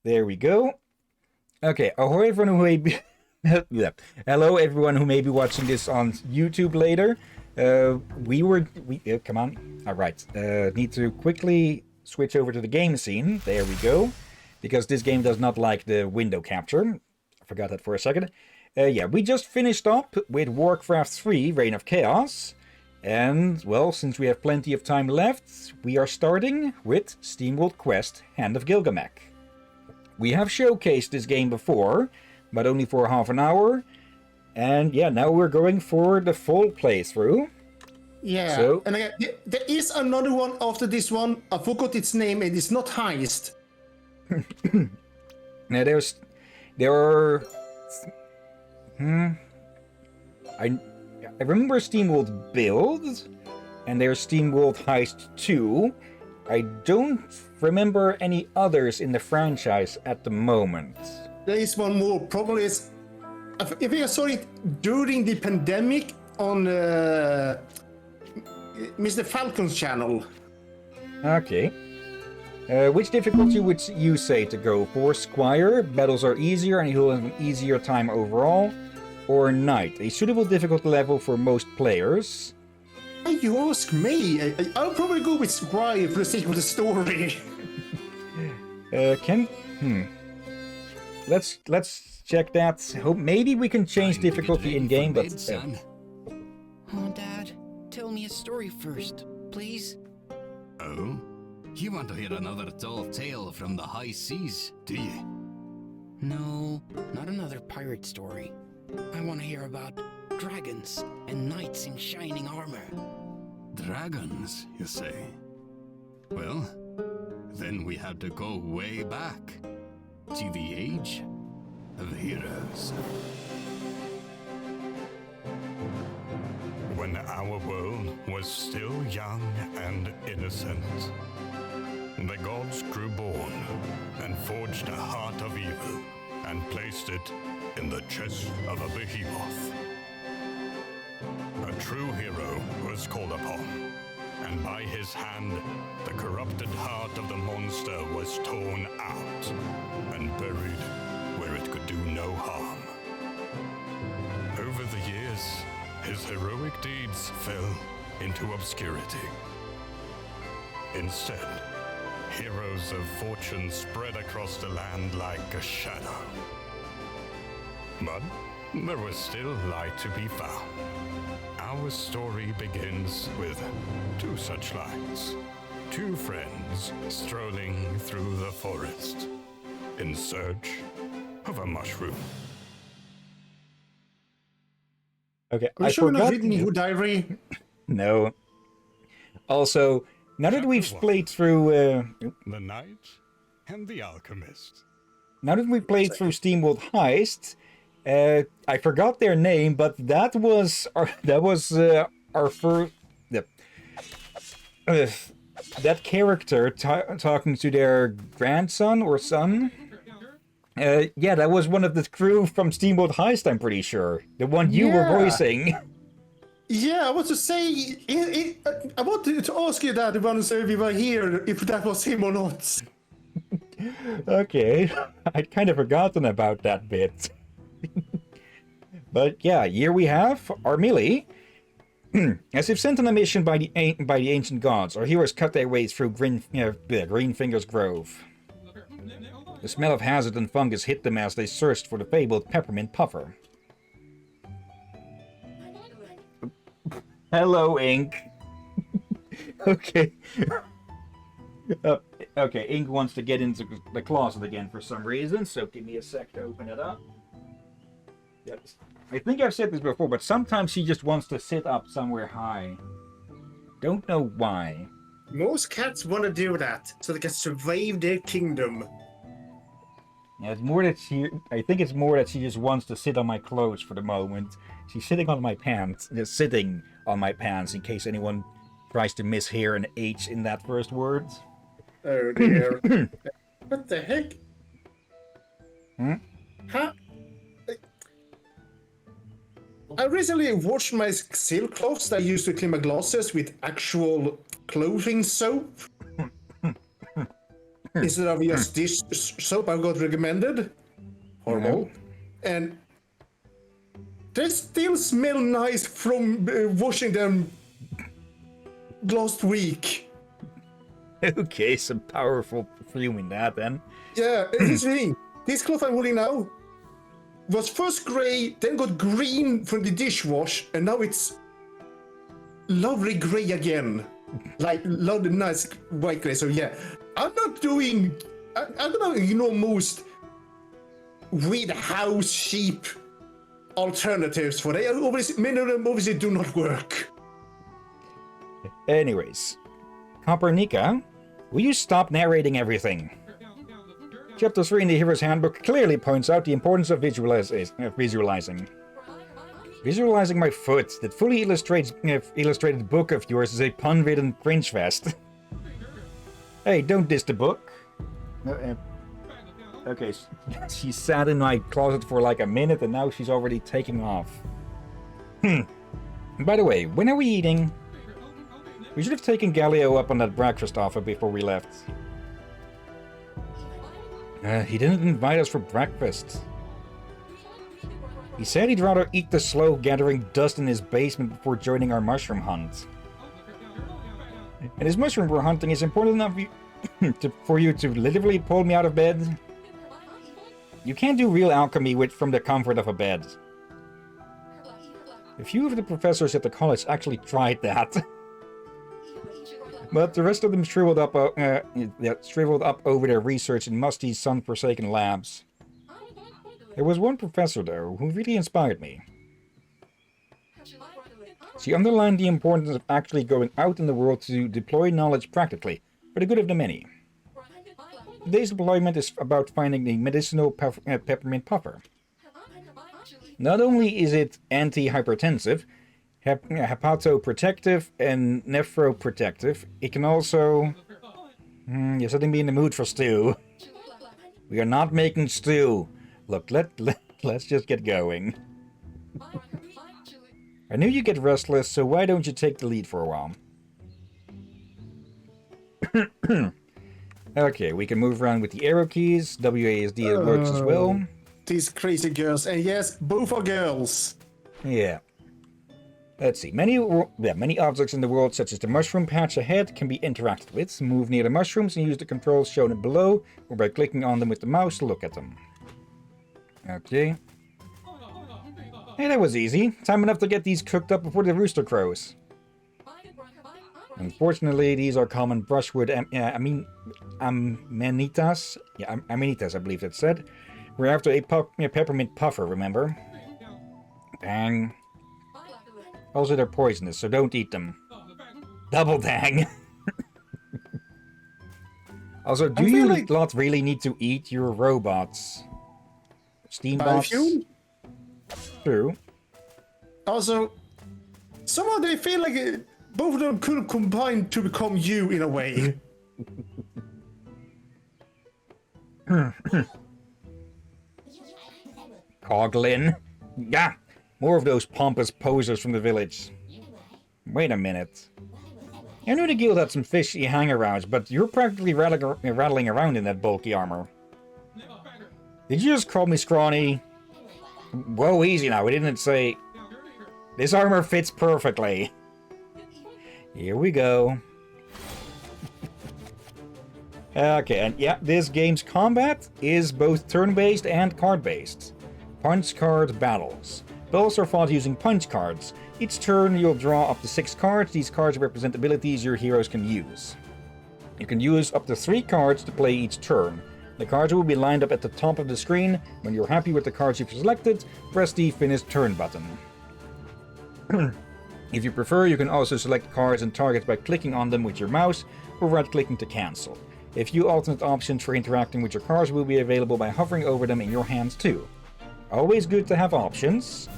There we go. Okay, ahoy everyone who may be... yeah. Hello everyone who may be watching this on YouTube later. Come on. Alright, need to quickly switch over to the game scene. There we go. Because this game does not like the window capture. I forgot that for a second. Yeah, we just finished up with Warcraft 3, Reign of Chaos. And, well, since we have plenty of time left, we are starting with SteamWorld Quest, Hand of Gilgamech. We have showcased this game before, but only for half an hour. And yeah, now we're going for the full playthrough. Yeah, So, and again, there is another one after this one. I forgot its name. It is not Heist. now there are... I remember SteamWorld Build, and there's SteamWorld Heist 2. I don't remember any others in the franchise at the moment. There is one more. Probably is. If I saw it during the pandemic on Mr. Falcon's channel. Okay. Which difficulty would you say to go for? Squire, battles are easier and you'll have an easier time overall. Or Knight, a suitable difficulty level for most players. You ask me. I'll probably go with Squire for the sake of the story. Let's check that. Hope maybe we can change difficulty in game, but son. Oh, Dad, tell me a story first, please. Oh? You want to hear another tall tale from the high seas, do you? No, not another pirate story. I want to hear about dragons and knights in shining armor. Dragons, you say? Well, then we have to go way back to the age of heroes. When our world was still young and innocent, the gods grew born and forged a heart of evil and placed it in the chest of a behemoth. A true hero was called upon, and by his hand, the corrupted heart of the monster was torn out and buried where it could do no harm. Over the years, his heroic deeds fell into obscurity. Instead, heroes of fortune spread across the land like a shadow. But there was still light to be found. Our story begins with two such lights. Two friends strolling through the forest in search of a mushroom. okay. Are you sure you're not reading your diary? No. Also, now that we've played through, The Knight and the Alchemist. now that we've played through SteamWorld Heist, I forgot their name, but that was our first. That character talking to their grandson or son. Yeah, that was one of the crew from SteamWorld Heist. I'm pretty sure the one you were voicing. Yeah, I want to say. I wanted to ask you that once we were here, if that was him or not. Okay, I'd kind of forgotten about that bit. But yeah, here we have Armili. As if sent on a mission by the ancient gods, our heroes cut their way through Greenfinger's Grove. The smell of hazard and fungus hit them as they searched for the fabled peppermint puffer. Hello, Ink. Okay. Okay, Ink wants to get into the closet again for some reason, so give me a sec to open it up. Yes. I think I've said this before, but sometimes she just wants to sit up somewhere high. Don't know why. Most cats want to do that, so they can survive their kingdom. Yeah, it's more that I think it's more that she just wants to sit on my clothes for the moment. She's sitting on my pants, just sitting on my pants in case anyone tries to mishear an H in that first word. Oh dear. What the heck? Huh? I recently washed my silk clothes that I used to clean my glasses with actual clothing soap. instead of just dish soap I got recommended. Horrible. And they still smell nice from washing them last week. Okay, some powerful perfume in that then. Yeah, here's the thing. This cloth I'm holding now was first gray, then got green from the dishwash, and now it's lovely gray again. Like, lovely, nice white gray. So yeah, I'm gonna ignore most weird house sheep alternatives for they many of them obviously do not work. Anyways, Copernica, will you stop narrating everything? Chapter 3 in the Hero's Handbook clearly points out the importance of visualizing. Visualizing my foot, that fully illustrated book of yours is a pun-ridden cringe fest. Hey, don't diss the book. Okay, she sat in my closet for like a minute and now she's already taking off. By the way, when are we eating? We should have taken Galileo up on that breakfast offer before we left. He didn't invite us for breakfast. He said he'd rather eat the slow gathering dust in his basement before joining our mushroom hunt. And his mushroom we're hunting is important enough for you to literally pull me out of bed? You can't do real alchemy from the comfort of a bed. A few of the professors at the college actually tried that. But the rest of them shriveled up over their research in musty, sun-forsaken labs. There was one professor, though, who really inspired me. She underlined the importance of actually going out in the world to deploy knowledge practically, for the good of the many. Today's deployment is about finding the medicinal peppermint puffer. Not only is it anti-hypertensive, hepatoprotective, and nephroprotective, it can also... you're setting me in the mood for stew. We are not making stew. Look, let's just get going. I knew you get restless, so why don't you take the lead for a while? Okay, we can move around with the arrow keys. WASD works as well. These crazy girls, and yes, both are girls. Yeah. Let's see. Many objects in the world, such as the mushroom patch ahead, can be interacted with. Move near the mushrooms and use the controls shown below, or by clicking on them with the mouse to look at them. Okay. Hey, that was easy. Time enough to get these cooked up before the rooster crows. Unfortunately, these are common brushwood amanitas. Yeah, amanitas, I believe it said. We're after a peppermint puffer, remember? Dang. Also, they're poisonous, so don't eat them. Double dang! Also, do you not really need to eat your robots? Steambots? True. Also, somehow they feel like both of them could combine to become you in a way. Coglin? Yeah! More of those pompous posers from the village. Wait a minute. I knew the guild had some fishy hang-arounds, but you're practically rattling around in that bulky armor. Did you just call me scrawny? Whoa, easy now. We didn't say... This armor fits perfectly. Here we go. Okay, and yeah, this game's combat is both turn-based and card-based. Punch card battles. Battles are fought using punch cards. Each turn you'll draw up to 6 cards. These cards represent abilities your heroes can use. You can use up to 3 cards to play each turn. The cards will be lined up at the top of the screen. When you're happy with the cards you've selected, press the Finish Turn button. If you prefer, you can also select cards and targets by clicking on them with your mouse, or right-clicking to cancel. A few alternate options for interacting with your cards will be available by hovering over them in your hands too. Always good to have options.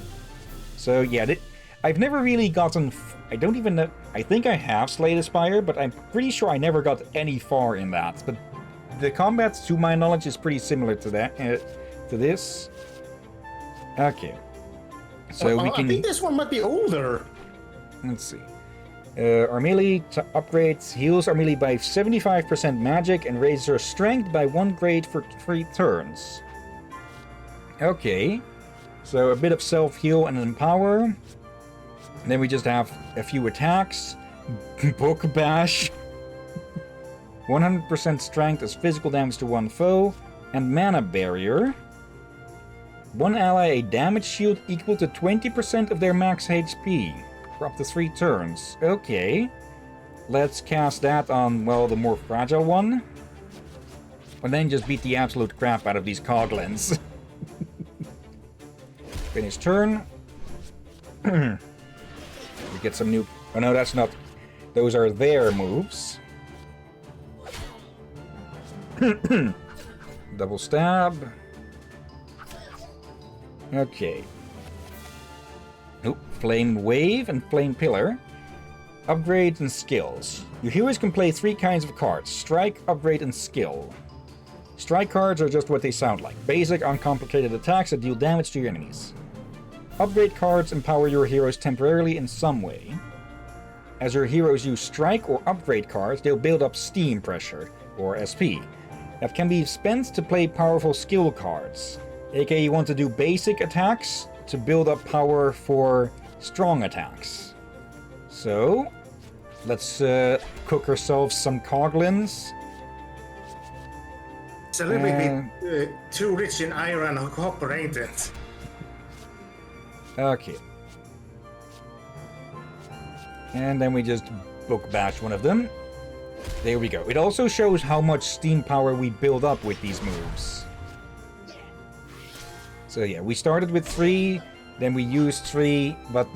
So yeah, I've never really gotten... I don't even know... I think I have Slay the Spire, but I'm pretty sure I never got any far in that. But the combat, to my knowledge, is pretty similar to that, to this. Okay. So we can... I think this one might be older. Let's see. Our melee upgrades heals our melee by 75% magic and raises our strength by 1 grade for 3 turns. Okay, so a bit of self-heal and empower. And then we just have a few attacks. Book Bash. 100% strength as physical damage to one foe. And Mana Barrier. One ally a damage shield equal to 20% of their max HP. For up to 3 turns. Okay. Let's cast that on, well, the more fragile one. And then just beat the absolute crap out of these coglins. Finish turn. We get some new... Oh no, that's not... Those are their moves. Double stab. Okay. Nope. Flame Wave and Flame Pillar. Upgrades and skills. Your heroes can play 3 kinds of cards. Strike, Upgrade, and Skill. Strike cards are just what they sound like. Basic, uncomplicated attacks that deal damage to your enemies. Upgrade cards empower your heroes temporarily in some way. As your heroes use strike or upgrade cards, they'll build up steam pressure, or SP, that can be spent to play powerful skill cards. aka you want to do basic attacks to build up power for strong attacks. So, let's cook ourselves some coglins. It's a little bit too rich in iron and copper, ain't it? Okay. And then we just book bash one of them. There we go. It also shows how much steam power we build up with these moves. So yeah, we started with 3, then we used 3, but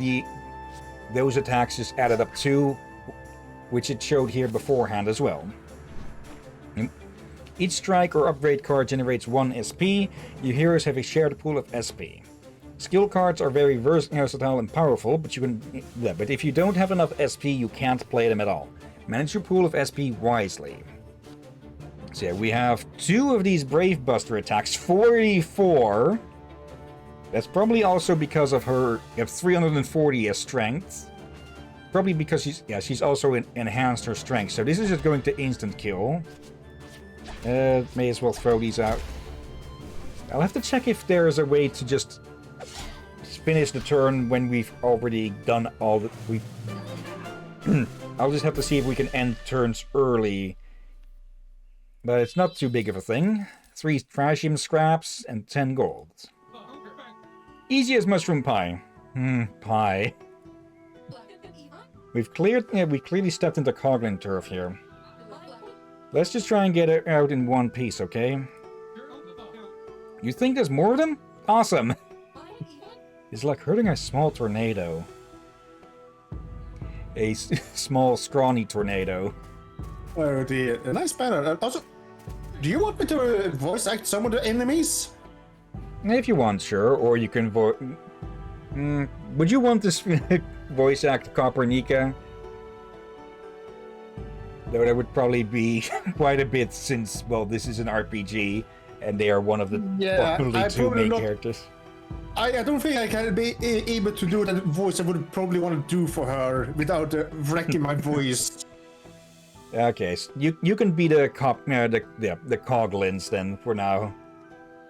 those attacks just added up 2, which it showed here beforehand as well. Each strike or upgrade card generates 1 SP. Your heroes have a shared pool of SP. Skill cards are very versatile and powerful, but but if you don't have enough SP, you can't play them at all. Manage your pool of SP wisely. So yeah, we have 2 of these Brave Buster attacks, 44. That's probably also because of her 340 as strength. Probably because she's also enhanced her strength. So this is just going to instant kill. May as well throw these out. I'll have to check if there is a way to just finish the turn when we've already done all that we. I'll just have to see if we can end turns early. But it's not too big of a thing. 3 trashium scraps and 10 gold. Easy as mushroom pie. Pie. We clearly stepped into Coglin turf here. Let's just try and get it out in one piece, okay? You think there's more of them? Awesome! It's like hurting a small tornado. A small, scrawny tornado. Oh dear, a nice banner. Also, do you want me to voice act some of the enemies? If you want, sure. Or you can would you want this voice act Copernica? Though that would probably be quite a bit since, well, this is an RPG, and they are one of the probably 2 main characters. I don't think I can be able to do that voice I would probably want to do for her without wrecking my voice. Okay, so you can be the Coglins then for now,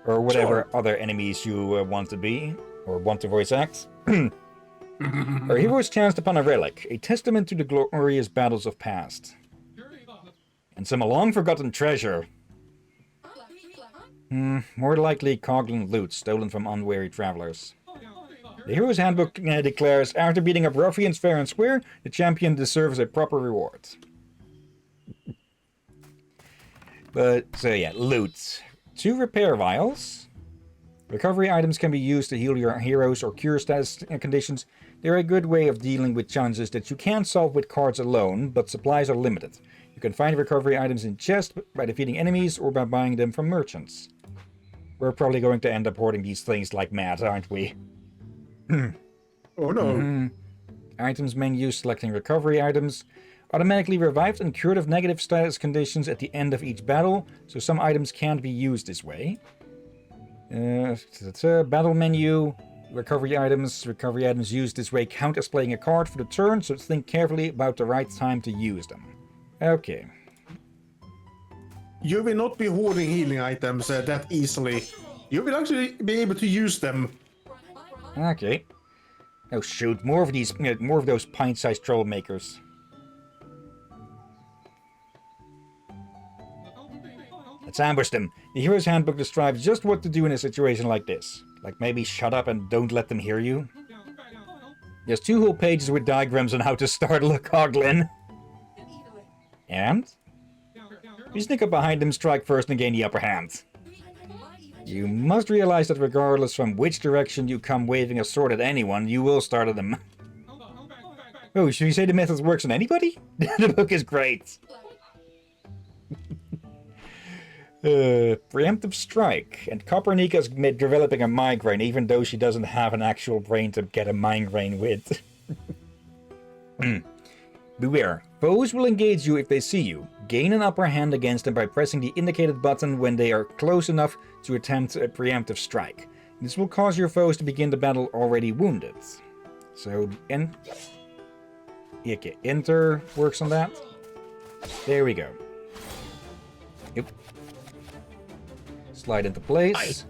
or whatever other enemies you want to be or want to voice act. Our heroes chanced upon a relic, a testament to the glorious battles of past, and some long-forgotten treasure. More likely Coglin loot stolen from unwary travelers. The Hero's Handbook declares, after beating up ruffians fair and square, the champion deserves a proper reward. But, so yeah, loot. 2 repair vials. Recovery items can be used to heal your heroes or cure status conditions. They're a good way of dealing with challenges that you can't solve with cards alone, but supplies are limited. You can find recovery items in chests by defeating enemies or by buying them from merchants. We're probably going to end up hoarding these things like mad, aren't we? Oh no. Items menu, selecting recovery items. Automatically revived and cured of negative status conditions at the end of each battle, so some items can't be used this way. Battle menu. Recovery items. Recovery items used this way count as playing a card for the turn, so think carefully about the right time to use them. Okay. You will not be hoarding healing items that easily. You will actually be able to use them. Okay. Oh shoot, more of those pint-sized troublemakers. Let's ambush them. The Hero's Handbook describes just what to do in a situation like this. Like maybe shut up and don't let them hear you. There's 2 whole pages with diagrams on how to startle a Coglin. And? You sneak up behind them, strike first, and gain the upper hand. You must realize that regardless from which direction you come waving a sword at anyone, you will startle them. Oh, should we say the method works on anybody? The book is great. Preemptive strike. And Copernika's developing a migraine, even though she doesn't have an actual brain to get a migraine with. Beware. Foes will engage you if they see you. Gain an upper hand against them by pressing the indicated button when they are close enough to attempt a preemptive strike. This will cause your foes to begin the battle already wounded. So, okay, enter works on that. There we go. Yep. Slide into place.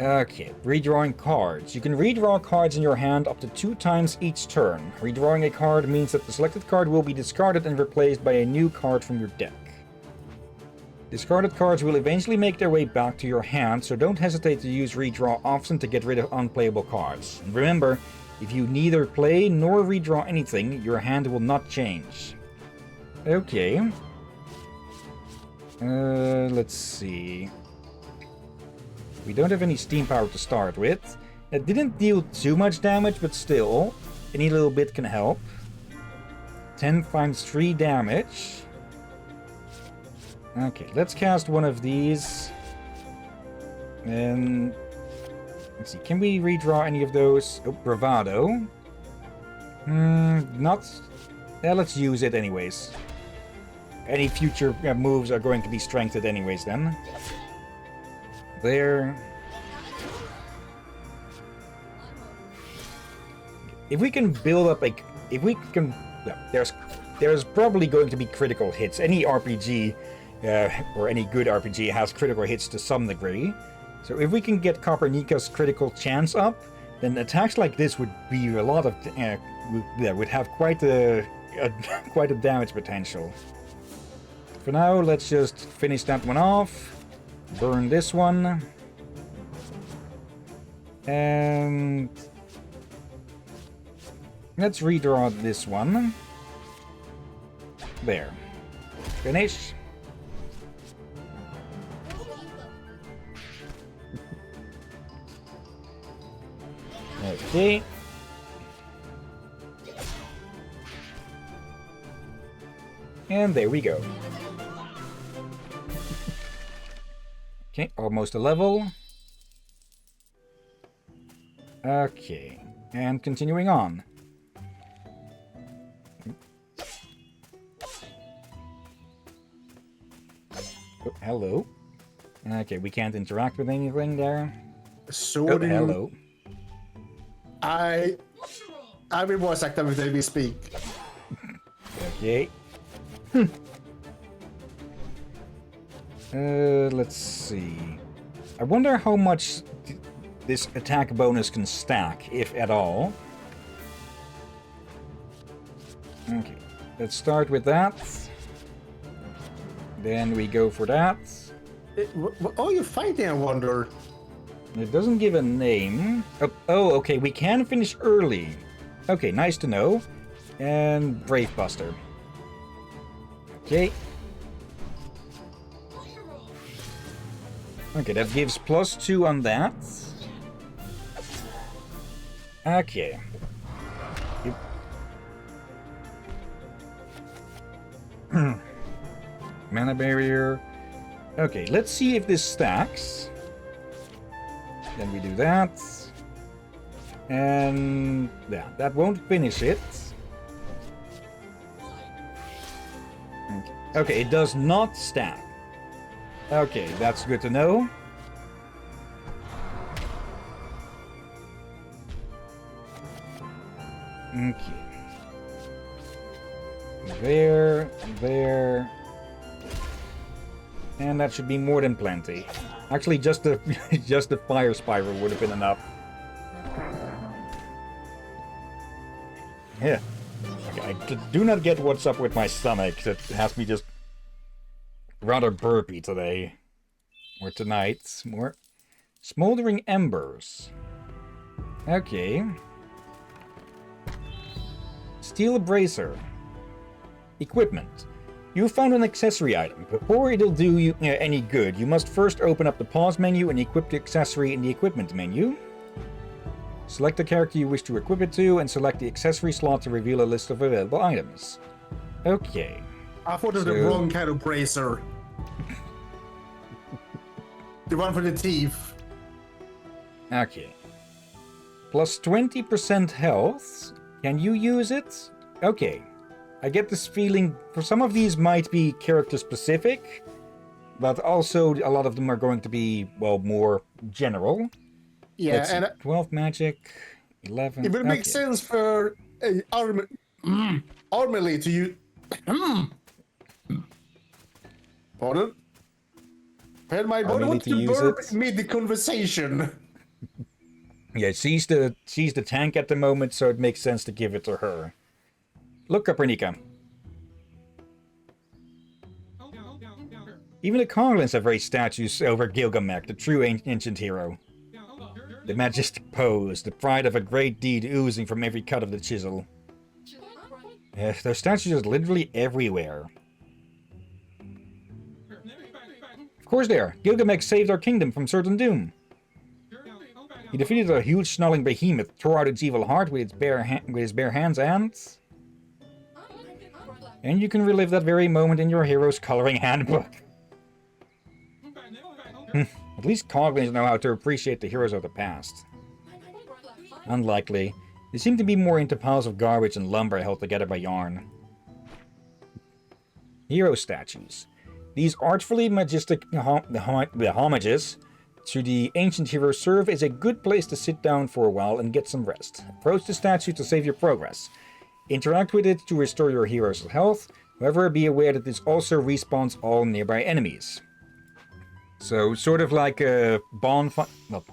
Okay, redrawing cards. You can redraw cards in your hand up to 2 times each turn. Redrawing a card means that the selected card will be discarded and replaced by a new card from your deck. Discarded cards will eventually make their way back to your hand, so don't hesitate to use redraw often to get rid of unplayable cards. And remember, if you neither play nor redraw anything, your hand will not change. Okay. Let's see. We don't have any steam power to start with. It didn't deal too much damage, but still, any little bit can help. 10 times 3 damage. Okay, let's cast one of these. And let's see, can we redraw any of those? Oh, bravado. Not. Yeah, let's use it anyways. Any future moves are going to be strengthened anyways then. There. If we can build up a... If we can... Yeah, there's probably going to be critical hits. Any RPG, or any good RPG, has critical hits to some degree. So if we can get Copernika's critical chance up, then attacks like this would be a lot of... would have quite a damage potential. For now, let's just finish that one off. Burn this one. And let's redraw this one. There. Finish. Okay. And there we go. Okay, almost a level. Okay, and continuing on. Oh, hello. Okay, we can't interact with anything there. So oh, hello. I will voice act every we speak. Okay. Let's see. I wonder how much this attack bonus can stack, if at all. Okay, let's start with that. Then we go for that. What are you fighting, I wonder? It doesn't give a name. Oh, okay, we can finish early. Okay, nice to know. And Brave Buster. Okay. Okay, that gives +2 on that. Okay. Mana barrier. Okay, let's see if this stacks. Then we do that. And yeah, that won't finish it. Okay, it does not stack. Okay, that's good to know. Okay. There. And that should be more than plenty. Actually, just the just the fire spiral would have been enough. Yeah. Okay, I do not get what's up with my stomach. That has me just rather burpy today. Or tonight. More smoldering embers. Okay. Steel bracer. Equipment. You found an accessory item. Before it'll do you any good, you must first open up the pause menu and equip the accessory in the equipment menu. Select the character you wish to equip it to, and select the accessory slot to reveal a list of available items. Okay. I thought of the wrong kind of bracer. The one for the teeth. Okay. Plus 20% health. Can you use it? Okay. I get this feeling, for some of these might be character specific, but also a lot of them are going to be, well, more general. Yeah, and 12 magic, 11... It would make sense for Armely to use... Pardon? And my body wants to burp mid the conversation. Yeah, she's the tank at the moment, so it makes sense to give it to her. Look, Copernica. Even the Konglins have raised statues over Gilgamech, the true ancient hero. The majestic pose, the pride of a great deed oozing from every cut of the chisel. Their statues are literally everywhere. Of course they are. Gilgamech saved our kingdom from certain doom. He defeated a huge snarling behemoth, tore out its evil heart with his bare hands, and you can relive that very moment in your hero's coloring handbook. At least Konglins know how to appreciate the heroes of the past. Unlikely. They seem to be more into piles of garbage and lumber held together by yarn. Hero statues. These artfully majestic homages to the ancient hero serve as a good place to sit down for a while and get some rest. Approach the statue to save your progress. Interact with it to restore your hero's health. However, be aware that this also respawns all nearby enemies. So, sort of like a bonfire... Well,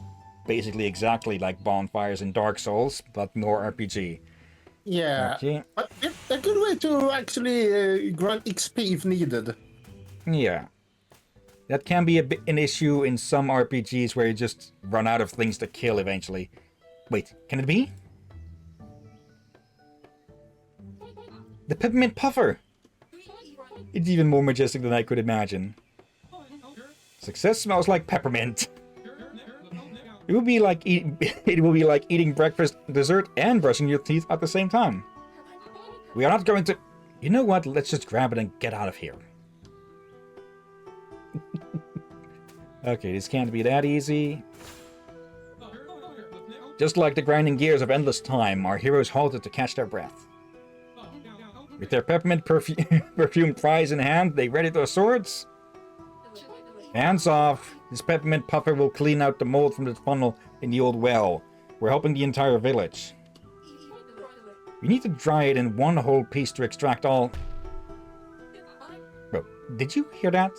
basically exactly like bonfires in Dark Souls, but more RPG. Yeah, okay. But a good way to actually grant XP if needed. Yeah. That can be an issue in some RPGs where you just run out of things to kill eventually. Wait, can it be? The peppermint puffer! It's even more majestic than I could imagine. Success smells like peppermint. It will be like eating breakfast, dessert, and brushing your teeth at the same time. We are not going to... You know what? Let's just grab it and get out of here. Okay, this can't be that easy. Just like the grinding gears of endless time, our heroes halted to catch their breath. With their peppermint perfumed prize in hand, they ready their swords. Hands off. This peppermint puffer will clean out the mold from the funnel in the old well. We're helping the entire village. We need to dry it in one whole piece to extract all... Bro, did you hear that?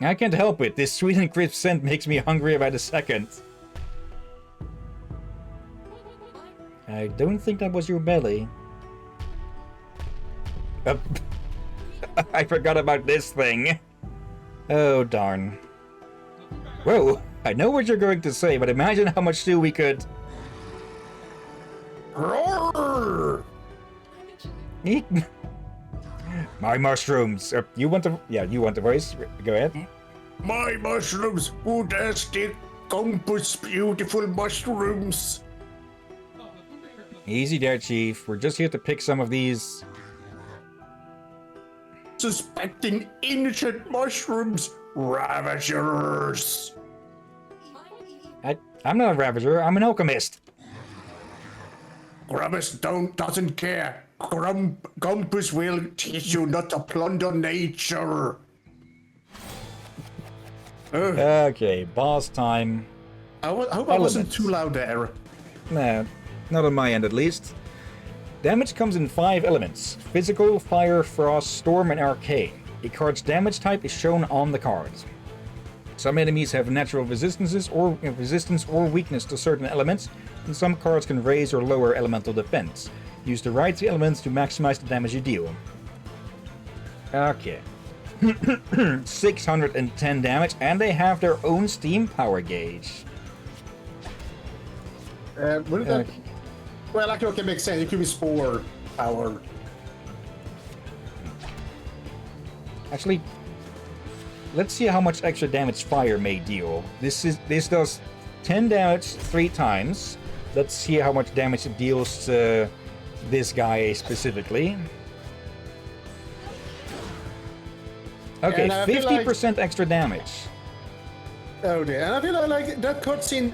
I can't help it. This sweet and crisp scent makes me hungry by the second. I don't think that was your belly. I forgot about this thing. Oh, darn. Whoa, I know what you're going to say, but imagine how much stew we could... Roar! Eat... My mushrooms. You want the... Yeah, you want the voice? Go ahead. My mushrooms, fantastic, compass, beautiful mushrooms. Easy there, Chief. We're just here to pick some of these... Suspecting ancient mushrooms, ravagers. I'm not a ravager, I'm an alchemist. Grumpus doesn't care. Grumpus will teach you not to plunder nature. Okay, boss time. I hope I wasn't too loud there. Nah, Not on my end, at least. Damage comes in 5 elements. Physical, fire, frost, storm, and arcane. A card's damage type is shown on the card. Some enemies have natural resistance or weakness to certain elements, and some cards can raise or lower elemental defense. Use the right elements to maximize the damage you deal. Okay. 610 damage, and they have their own Steam power gauge. Wouldn't that... Well, actually, okay, makes sense. It could be spore power. Actually, let's see how much extra damage fire may deal. This does 10 damage 3 times. Let's see how much damage it deals to this guy specifically. Okay, 50% extra damage. Oh dear, and I feel like that cutscene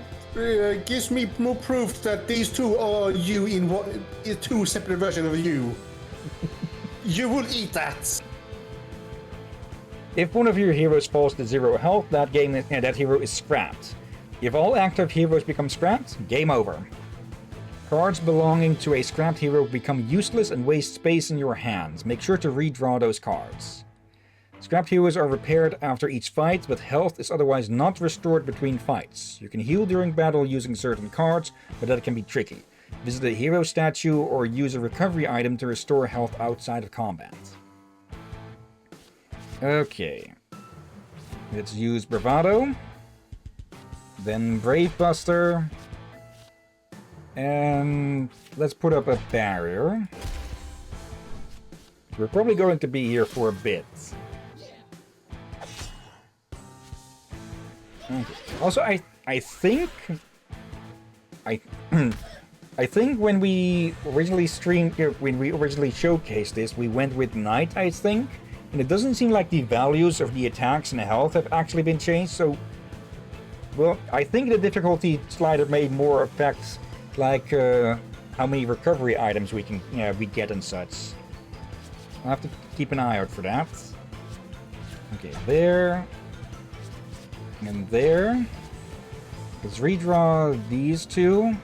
gives me more proof that these two are you in two separate versions of you. You will eat that. If one of your heroes falls to 0 health, that hero is scrapped. If all active heroes become scrapped, game over. Cards belonging to a scrapped hero become useless and waste space in your hands. Make sure to redraw those cards. Scrapped heroes are repaired after each fight, but health is otherwise not restored between fights. You can heal during battle using certain cards, but that can be tricky. Visit a hero statue or use a recovery item to restore health outside of combat. Okay. Let's use Bravado. Then Brave Buster. And let's put up a barrier. We're probably going to be here for a bit. Okay. Also, I think when we originally showcased this, we went with Knight, I think. And it doesn't seem like the values of the attacks and the health have actually been changed, so... Well, I think the difficulty slider made more effects, like how many recovery items we get and such. I'll have to keep an eye out for that. Okay, there. And there. Let's redraw these two.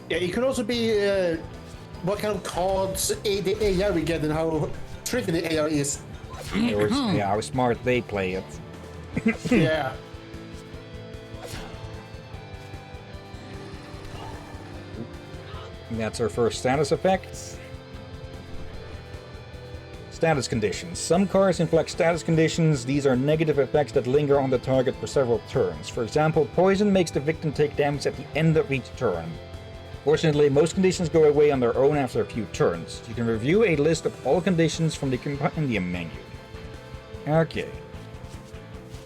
Yeah, it could also be what kind of cards the AI we get and how tricky the AI is. Or, yeah, how smart they play it. Yeah. And that's our first status effect. Status conditions. Some cards inflict status conditions. These are negative effects that linger on the target for several turns. For example, poison makes the victim take damage at the end of each turn. Fortunately, most conditions go away on their own after a few turns. You can review a list of all conditions from the compendium menu. Okay.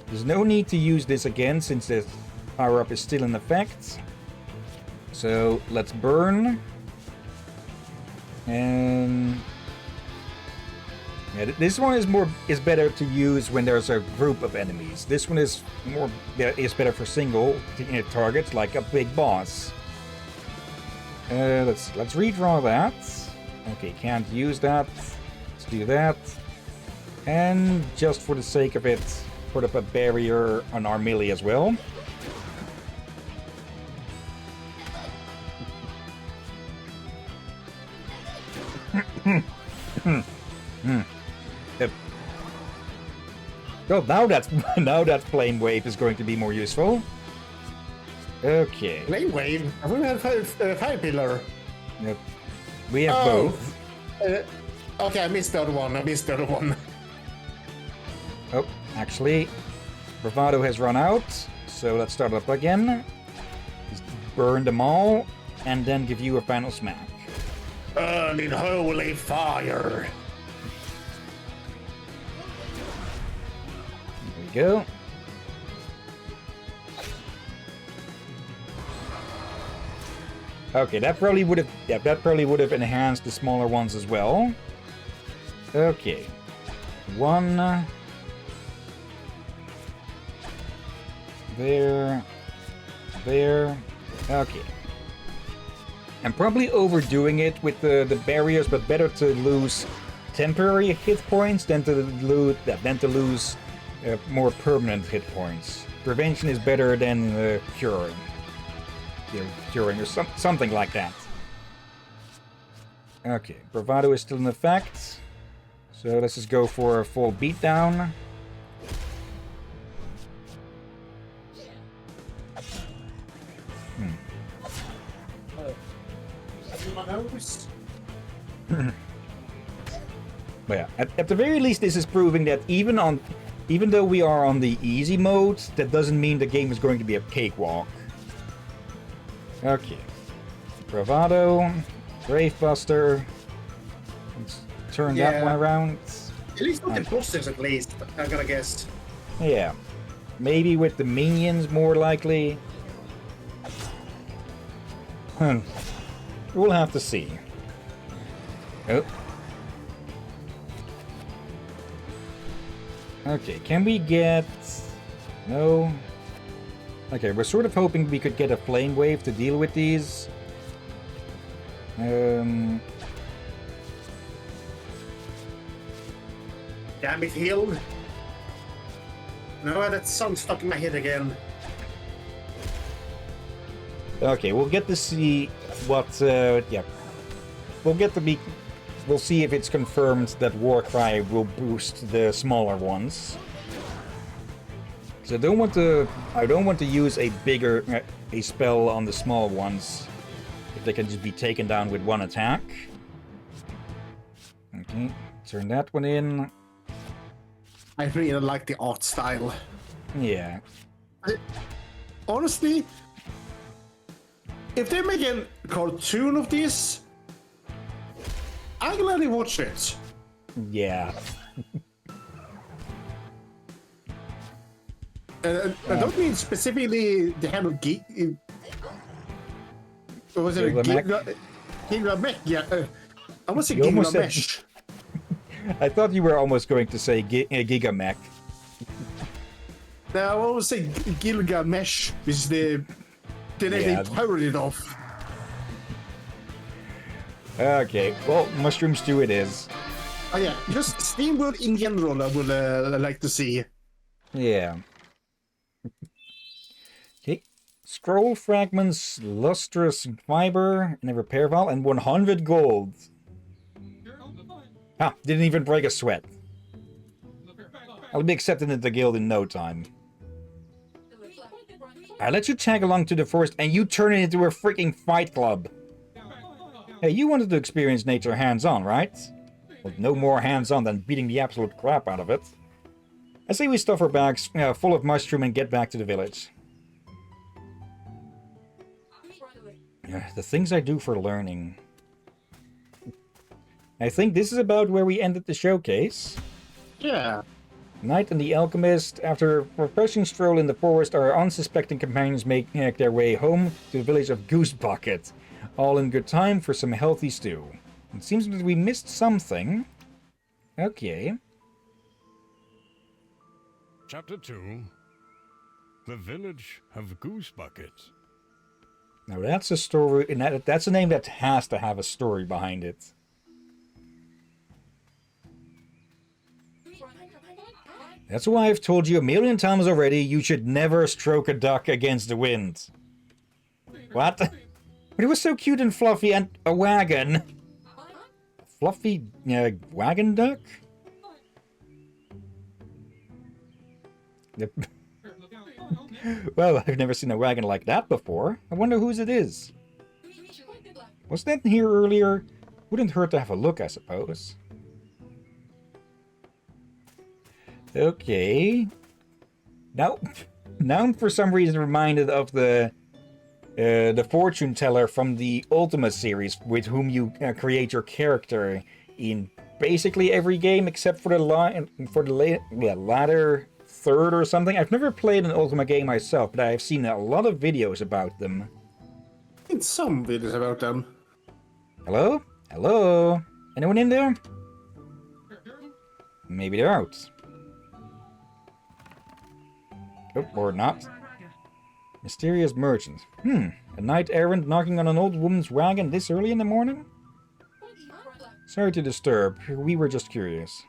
There's no need to use this again since the power-up is still in effect. So let's burn. And yeah, this one is better to use when there's a group of enemies. This one is better for single targets like a big boss. Let's redraw that. Okay, can't use that. Let's do that. And just for the sake of it, put up a barrier on our melee as well. Well, now that flame wave is going to be more useful. Okay. Flame wave? I thought we had fire pillar. Yep. We have both. Okay, I missed the other one. Oh, actually, Bravado has run out, so let's start up again. Just burn them all, and then give you a final smack. Burn in holy fire. There we go. Okay, that probably would have enhanced the smaller ones as well. Okay. One. There. Okay. I'm probably overdoing it with the barriers, but better to lose temporary hit points than to lose more permanent hit points. Prevention is better than curing. during or something like that. Okay, bravado is still in effect. So let's just go for a full beatdown. But yeah, at the very least, this is proving that even though we are on the easy mode, that doesn't mean the game is going to be a cakewalk. Okay, bravado, Gravebuster. Let's turn that one around. At least not the bosses, at least, I gotta guess. Yeah, maybe with the minions more likely. We'll have to see. Oh. Okay, can we get... No. Okay, we're sort of hoping we could get a flame wave to deal with these. Damn it, healed. No, that song stuck in my head again. Okay, we'll get to see what... yeah. We'll see if it's confirmed that Warcry will boost the smaller ones. So I don't want to use a spell on the small ones if they can just be taken down with one attack. Okay, turn that one in. I really like the art style. Yeah. Honestly, if they make a cartoon of this, I'll gladly watch it. Yeah. I don't mean specifically the hand of was it Gilgamech? Yeah. I want to say You almost Gilgamesh. I thought you were almost going to say Gigamech. No, I want to say Gilgamesh, which is the name Yeah. they parodied of. Okay, well, Mushroom Stew it is. Oh yeah, just SteamWorld in general I would like to see. Yeah. Okay. Scroll fragments, lustrous fiber, and a repair valve, and 100 gold. Ah, didn't even break a sweat. I'll be accepted into the guild in no time. I let you tag along to the forest, and you turn it into a freaking fight club. Hey, you wanted to experience nature hands-on, right? Well, no more hands-on than beating the absolute crap out of it. I say we stuff our bags full of mushroom and get back to the village. The things I do for learning. I think this is about where we ended the showcase. Yeah. Knight and the Alchemist, after a refreshing stroll in the forest, our unsuspecting companions make their way home to the village of Goose Bucket. All in good time for some healthy stew. It seems that we missed something. Okay. Chapter 2. The Village of Goose Bucket. Now that's a story, and that's a name that has to have a story behind it. That's why I've told you a million times already, you should never stroke a duck against the wind. What? But it was so cute and fluffy and a wagon. Fluffy wagon duck? Well, I've never seen a wagon like that before. I wonder whose it is. Was that here earlier? Wouldn't hurt to have a look, I suppose. Okay. Now I'm for some reason reminded of the fortune teller from the Ultima series, with whom you create your character in basically every game except for the latter third or something. I've never played an Ultima game myself, but I've seen a lot of videos about them. In some videos about them. Hello? Hello? Anyone in there? Maybe they're out. Oh, or not. Mysterious merchant. A knight errant knocking on an old woman's wagon this early in the morning? Sorry to disturb. We were just curious.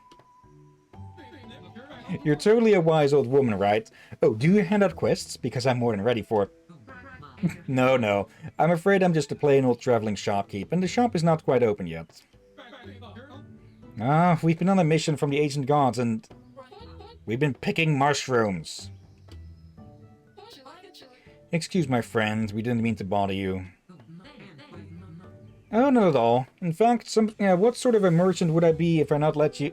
You're totally a wise old woman, right? Oh, do you hand out quests? Because I'm more than ready for it. No. I'm afraid I'm just a plain old traveling shopkeep, and the shop is not quite open yet. Ah, we've been on a mission from the ancient gods, and we've been picking mushrooms. Excuse my friend, we didn't mean to bother you. Oh, not at all. In fact, what sort of a merchant would I be if I let you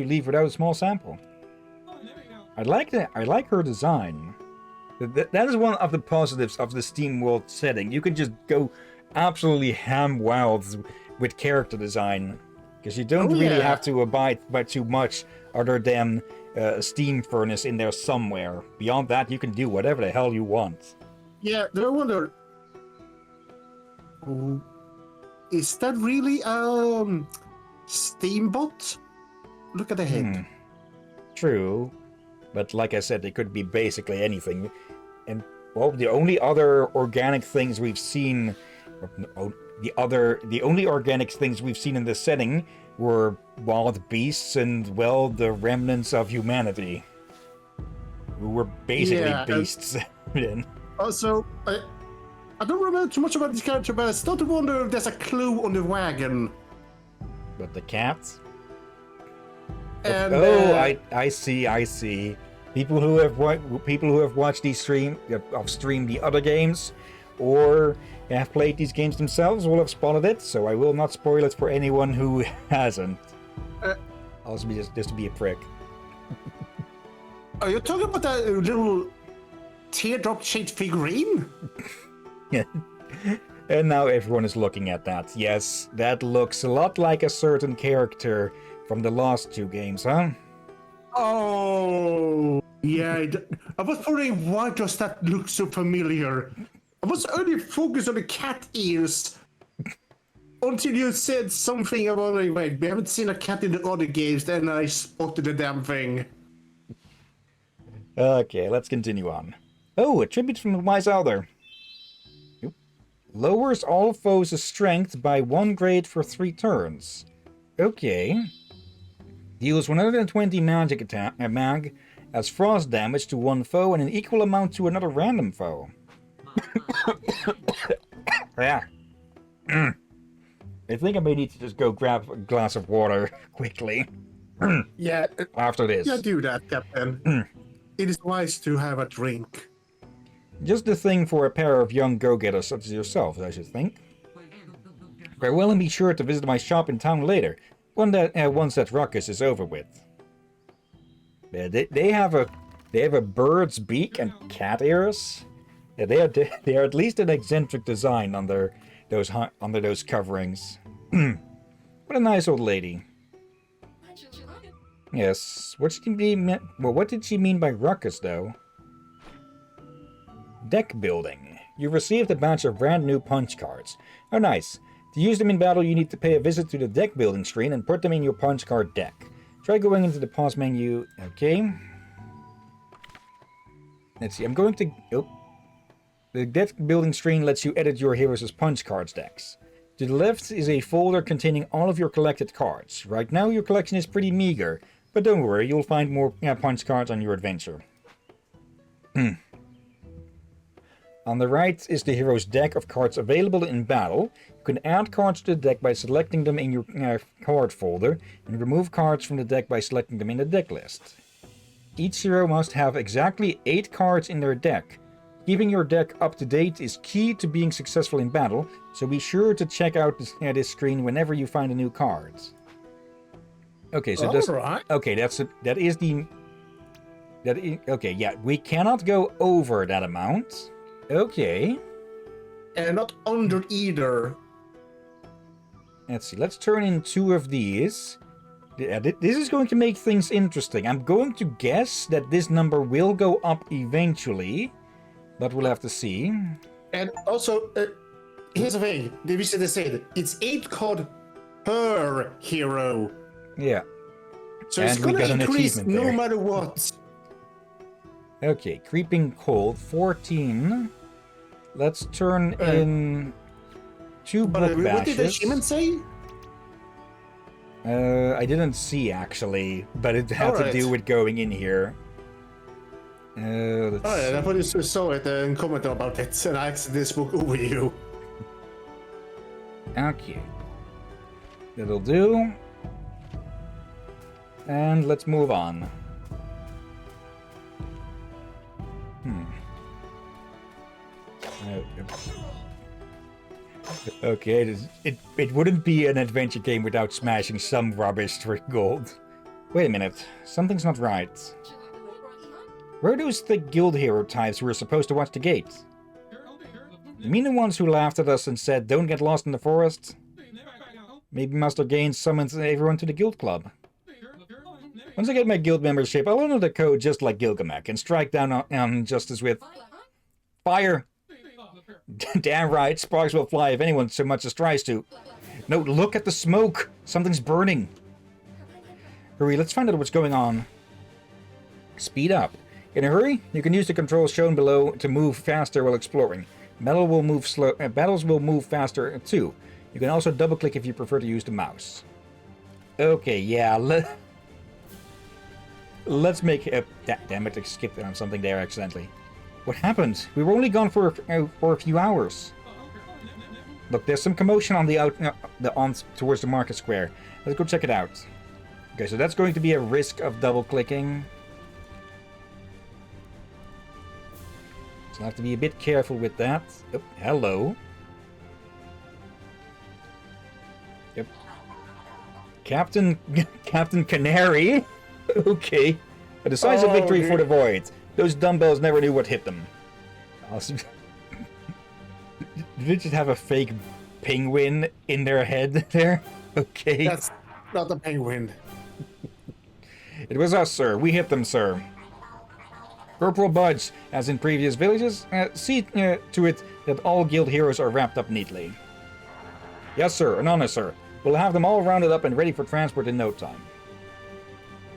leave without a small sample? I like her design. That is one of the positives of the SteamWorld setting. You can just go absolutely ham wild with character design, because you don't really have to abide by too much other than a steam furnace in there somewhere. Beyond that, you can do whatever the hell you want. Yeah, I wonder. Is that really Steambot? Look at the head. True, but like I said, it could be basically anything. And well, the only other organic things we've seen, the only organic things we've seen in this setting were wild beasts and, well, the remnants of humanity, who were basically beasts. Also, I don't remember too much about this character, but I start to wonder if there's a clue on the wagon. But the cats? And, I see. People who have watched these stream the other games, or have played these games themselves, will have spotted it. So I will not spoil it for anyone who hasn't. I'll just be a prick. Are you talking about that little teardrop-shaped figurine? And now everyone is looking at that. Yes, that looks a lot like a certain character from the last two games, huh? Oh, yeah. I was wondering, why does that look so familiar? I was only focused on the cat ears until you said something about, wait, we haven't seen a cat in the other games, then I spotted the damn thing. Okay, let's continue on. Oh, a tribute from the Wise Elder. Lowers all foes' strength by 1 grade for 3 turns. Okay. Deals 120 magic attack as frost damage to one foe and an equal amount to another random foe. Yeah. I think I may need to just go grab a glass of water quickly. Yeah. After this. Yeah, do that, Captain. It is wise to have a drink. Just the thing for a pair of young go-getters such as yourself, I should think. Farewell, and be sure to visit my shop in town later, once that ruckus is over with. They have a bird's beak and cat ears. Yeah, they are at least an eccentric design under those coverings. What a nice old lady. Yes, what did she mean by ruckus, though? Deck building. You received a batch of brand new punch cards. Oh, nice. To use them in battle, you need to pay a visit to the deck building screen and put them in your punch card deck. Try going into the pause menu. Okay. Let's see. I'm going to... Oh. The deck building screen lets you edit your heroes' punch cards decks. To the left is a folder containing all of your collected cards. Right now, your collection is pretty meager, but don't worry, you'll find more punch cards on your adventure. On the right is the hero's deck of cards available in battle. You can add cards to the deck by selecting them in your card folder, and remove cards from the deck by selecting them in the deck list. Each hero must have exactly 8 cards in their deck. Keeping your deck up to date is key to being successful in battle, so be sure to check out this screen whenever you find a new card. Okay, so okay, yeah, we cannot go over that amount. Okay. And not under either. Let's see, let's turn in 2 of these. This is going to make things interesting. I'm going to guess that this number will go up eventually, but we'll have to see. And also, here's the thing. They said it's 8 card per hero. Yeah. So it's going to increase no matter what. Okay, Creeping Cold, 14. Let's turn in 2 book bashes. What did the achievement say? I didn't see, actually, but it had to do with going in here. Let's Oh yeah, I see. thought you saw it and commented about it, and I accidentally spoke over you. Okay. That'll do. And let's move on. Okay, it wouldn't be an adventure game without smashing some rubbish for gold. Wait a minute, something's not right. Where are those thick guild hero types who were supposed to watch the gate? You mean the ones who laughed at us and said, don't get lost in the forest? Maybe Master Gaines summons everyone to the guild club. Once I get my guild membership, I'll honor the code just like Gilgamech and strike down on justice with fire. Damn right, sparks will fly if anyone so much as tries to. No, look at the smoke. Something's burning. Hurry, let's find out what's going on. Speed up. In a hurry, you can use the controls shown below to move faster while exploring. Battles will move faster too. You can also double-click if you prefer to use the mouse. Okay, yeah, let's make a... Damn it, I skipped on something there accidentally. What happened? We were only gone for a few hours. Look, there's some commotion on towards the market square. Let's go check it out. Okay, so that's going to be a risk of double-clicking. So I'll have to be a bit careful with that. Oh, hello. Yep. Captain Canary? Okay. A decisive victory for the Void. Those dumbbells never knew what hit them. Awesome. Did they just have a fake penguin in their head there? Okay. That's not the penguin. It was us, sir. We hit them, sir. Corporal Budge, as in previous villages, see to it that all guild heroes are wrapped up neatly. Yes, sir. An honor, sir. We'll have them all rounded up and ready for transport in no time.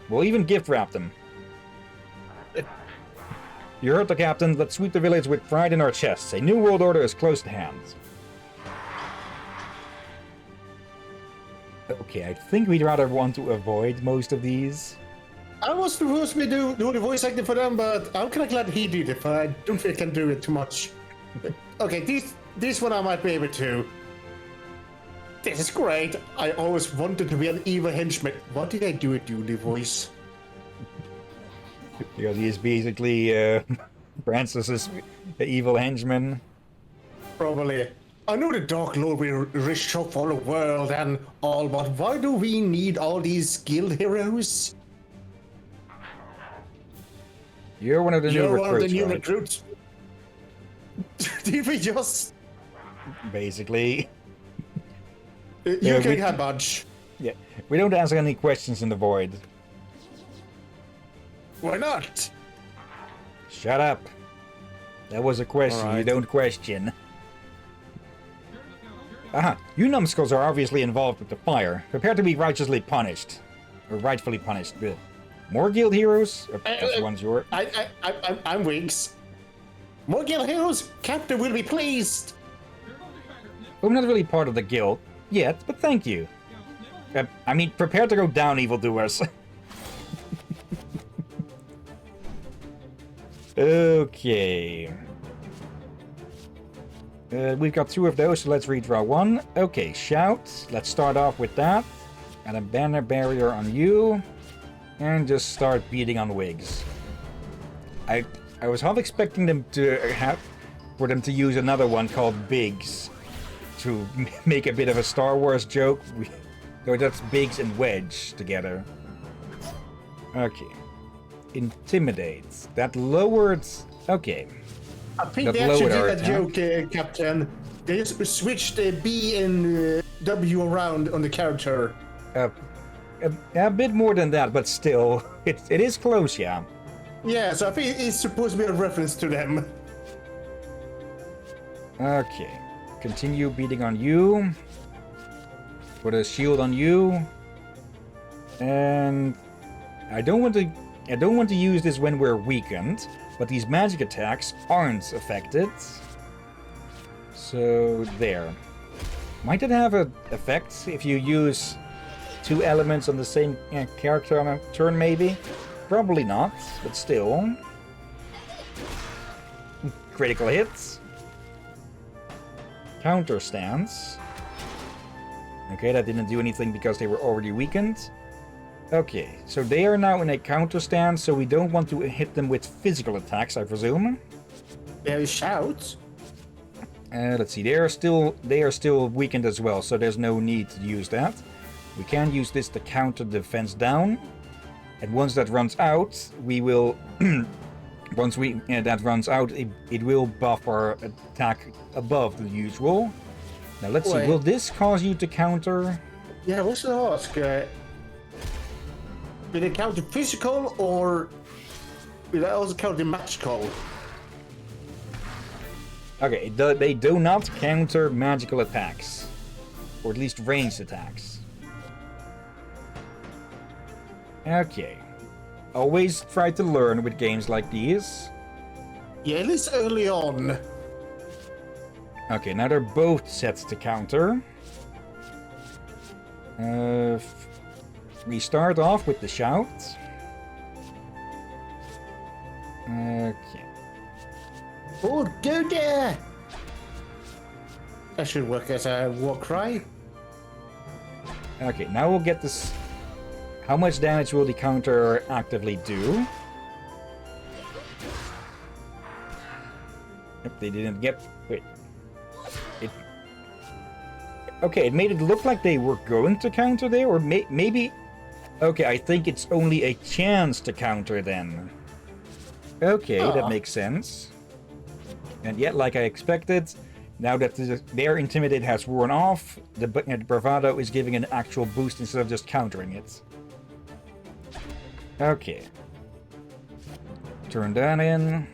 We'll even gift wrap them. You heard the captain. Let's sweep the village with pride in our chests. A new world order is close at hand. Okay, I think we'd rather want to avoid most of these. I was supposed to do the voice acting for them, but I'm kind of glad he did it, but I don't think I can do it too much. Okay, this one I might be able to. This is great. I always wanted to be an evil henchman. What did I do with the voice? Because he is basically Francis's evil henchman. Probably. I know the Dark Lord will reshuffle the world and all, but why do we need all these guild heroes? You're one of the new You're one of the recruits, new right? recruits. Did we just... Basically. You Yeah, can we- have Budge. Yeah. We don't ask any questions in the void. Why not? Shut up. That was a question. You Alright. don't question. Aha. You numbskulls are obviously involved with the fire. Prepare to be righteously punished. Or rightfully punished. Ugh. More guild heroes? That's the ones you're... I'm Wiggs. More guild heroes? Captain will be pleased. I'm not really part of the guild yet, but thank you. I mean, prepare to go down, evildoers. Okay. We've got two of those, so let's redraw one. Okay, shout. Let's start off with that. And a banner barrier on you. And just start beating on Wigs. I was half expecting them to for them to use another one called Biggs to make a bit of a Star Wars joke. So that's Biggs and Wedge together. Okay. Intimidates. That lowered... Okay. I think That they actually lowered our did that joke, Captain. They just switched the B and W around on the character. A bit more than that, but still. It is close, yeah. Yeah, so I think it's supposed to be a reference to them. Okay. Continue beating on you. Put a shield on you. And... I don't want to use this when we're weakened, but these magic attacks aren't affected. So, there. Might it have an effect if you use two elements on the same character on a turn, maybe? Probably not, but still. Critical hits. Counter stance. Okay, that didn't do anything because they were already weakened. Okay, so they are now in a counter stance, so we don't want to hit them with physical attacks, I presume. There is shouts. Let's see, they are still weakened as well, so there's no need to use that. We can use this to counter defense down. And once that runs out, we will... once that runs out, it will buff our attack above the usual. Now let's see, will this cause you to counter? Yeah, what's the ask? Will it count the physical or will it also count the magical? Okay, they do not counter magical attacks. Or at least ranged attacks. Okay. Always try to learn with games like these. Yeah, at least early on. Okay, now they're both set to counter. We start off with the shout. Okay. Oh, go there! That should work as a war cry. Okay, now we'll get this. How much damage will the counter actively do? Yep, they didn't get... Wait. Okay, it made it look like they were going to counter there, or maybe... Okay, I think it's only a chance to counter then. Okay, that makes sense. And yet, like I expected, now that their Intimidate has worn off, the Bravado is giving an actual boost instead of just countering it. Okay. Turn that in.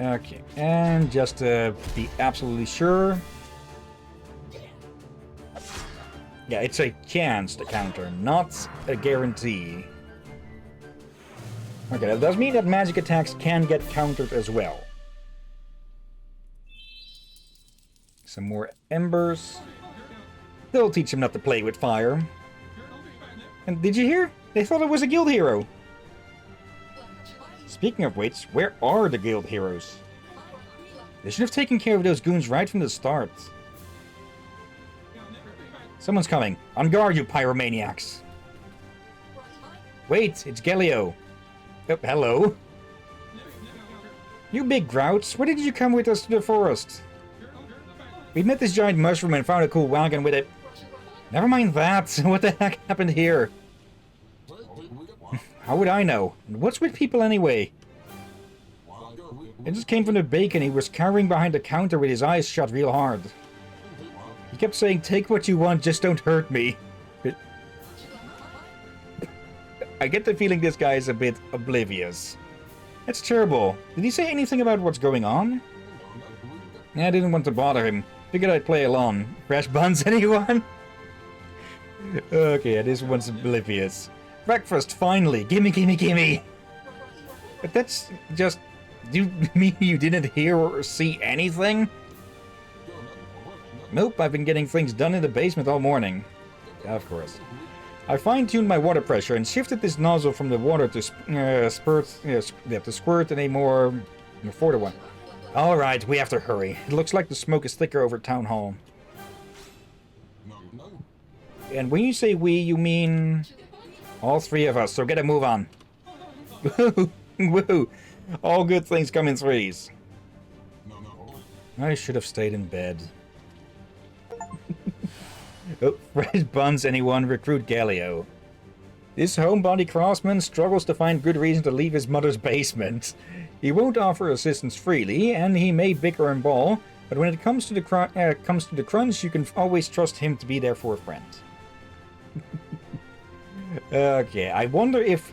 Okay, and just to be absolutely sure... Yeah, it's a chance to counter, not a guarantee. Okay, that does mean that magic attacks can get countered as well. Some more embers. They'll teach him not to play with fire. And did you hear? They thought it was a guild hero. Speaking of which, where are the guild heroes? They should have taken care of those goons right from the start. Someone's coming. On guard, you pyromaniacs. Wait, it's Gelio. Oh, hello. You big grouch, why did you come with us to the forest? We met this giant mushroom and found a cool wagon with it. Never mind that. What the heck happened here? How would I know? And what's with people anyway? It just came from the bacon. He was cowering behind the counter with his eyes shut real hard. He kept saying, take what you want, just don't hurt me. I get the feeling this guy is a bit oblivious. That's terrible. Did he say anything about what's going on? I didn't want to bother him. Figured I'd play along. Fresh buns, anyone? Okay, this one's oblivious. Breakfast, finally. Gimme, gimme, gimme. But that's just... Do you mean you didn't hear or see anything? Nope, I've been getting things done in the basement all morning. Of course. I fine-tuned my water pressure and shifted this nozzle from the water to squirt in a more forward one. Alright, we have to hurry. It looks like the smoke is thicker over Town Hall. And when you say we, you mean... all three of us, so get a move on. Woo! Woo! All good things come in threes. I should have stayed in bed. Oh, fresh buns, anyone? Recruit Galileo. This homebody craftsman struggles to find good reason to leave his mother's basement. He won't offer assistance freely, and he may bicker and bawl, but when it comes to the crunch, you can always trust him to be there for a friend. Okay, I wonder if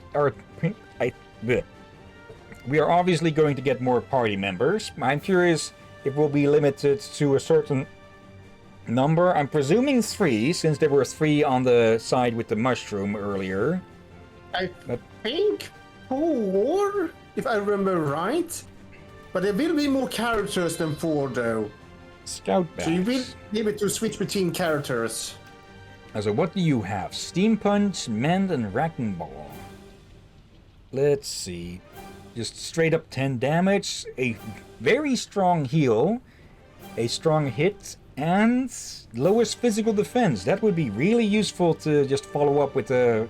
we are obviously going to get more party members. I'm curious if we'll be limited to a certain number. I'm presuming 3, since there were 3 on the side with the mushroom earlier. I think 4, if I remember right. But there will be more characters than 4, though. Scout bags. So you will be able to switch between characters. So what do you have? Steam Punch, Mend, and Wrecking Ball. Let's see. just straight up 10 damage, a very strong heal, a strong hit, and lowest physical defense. That would be really useful to just follow up with a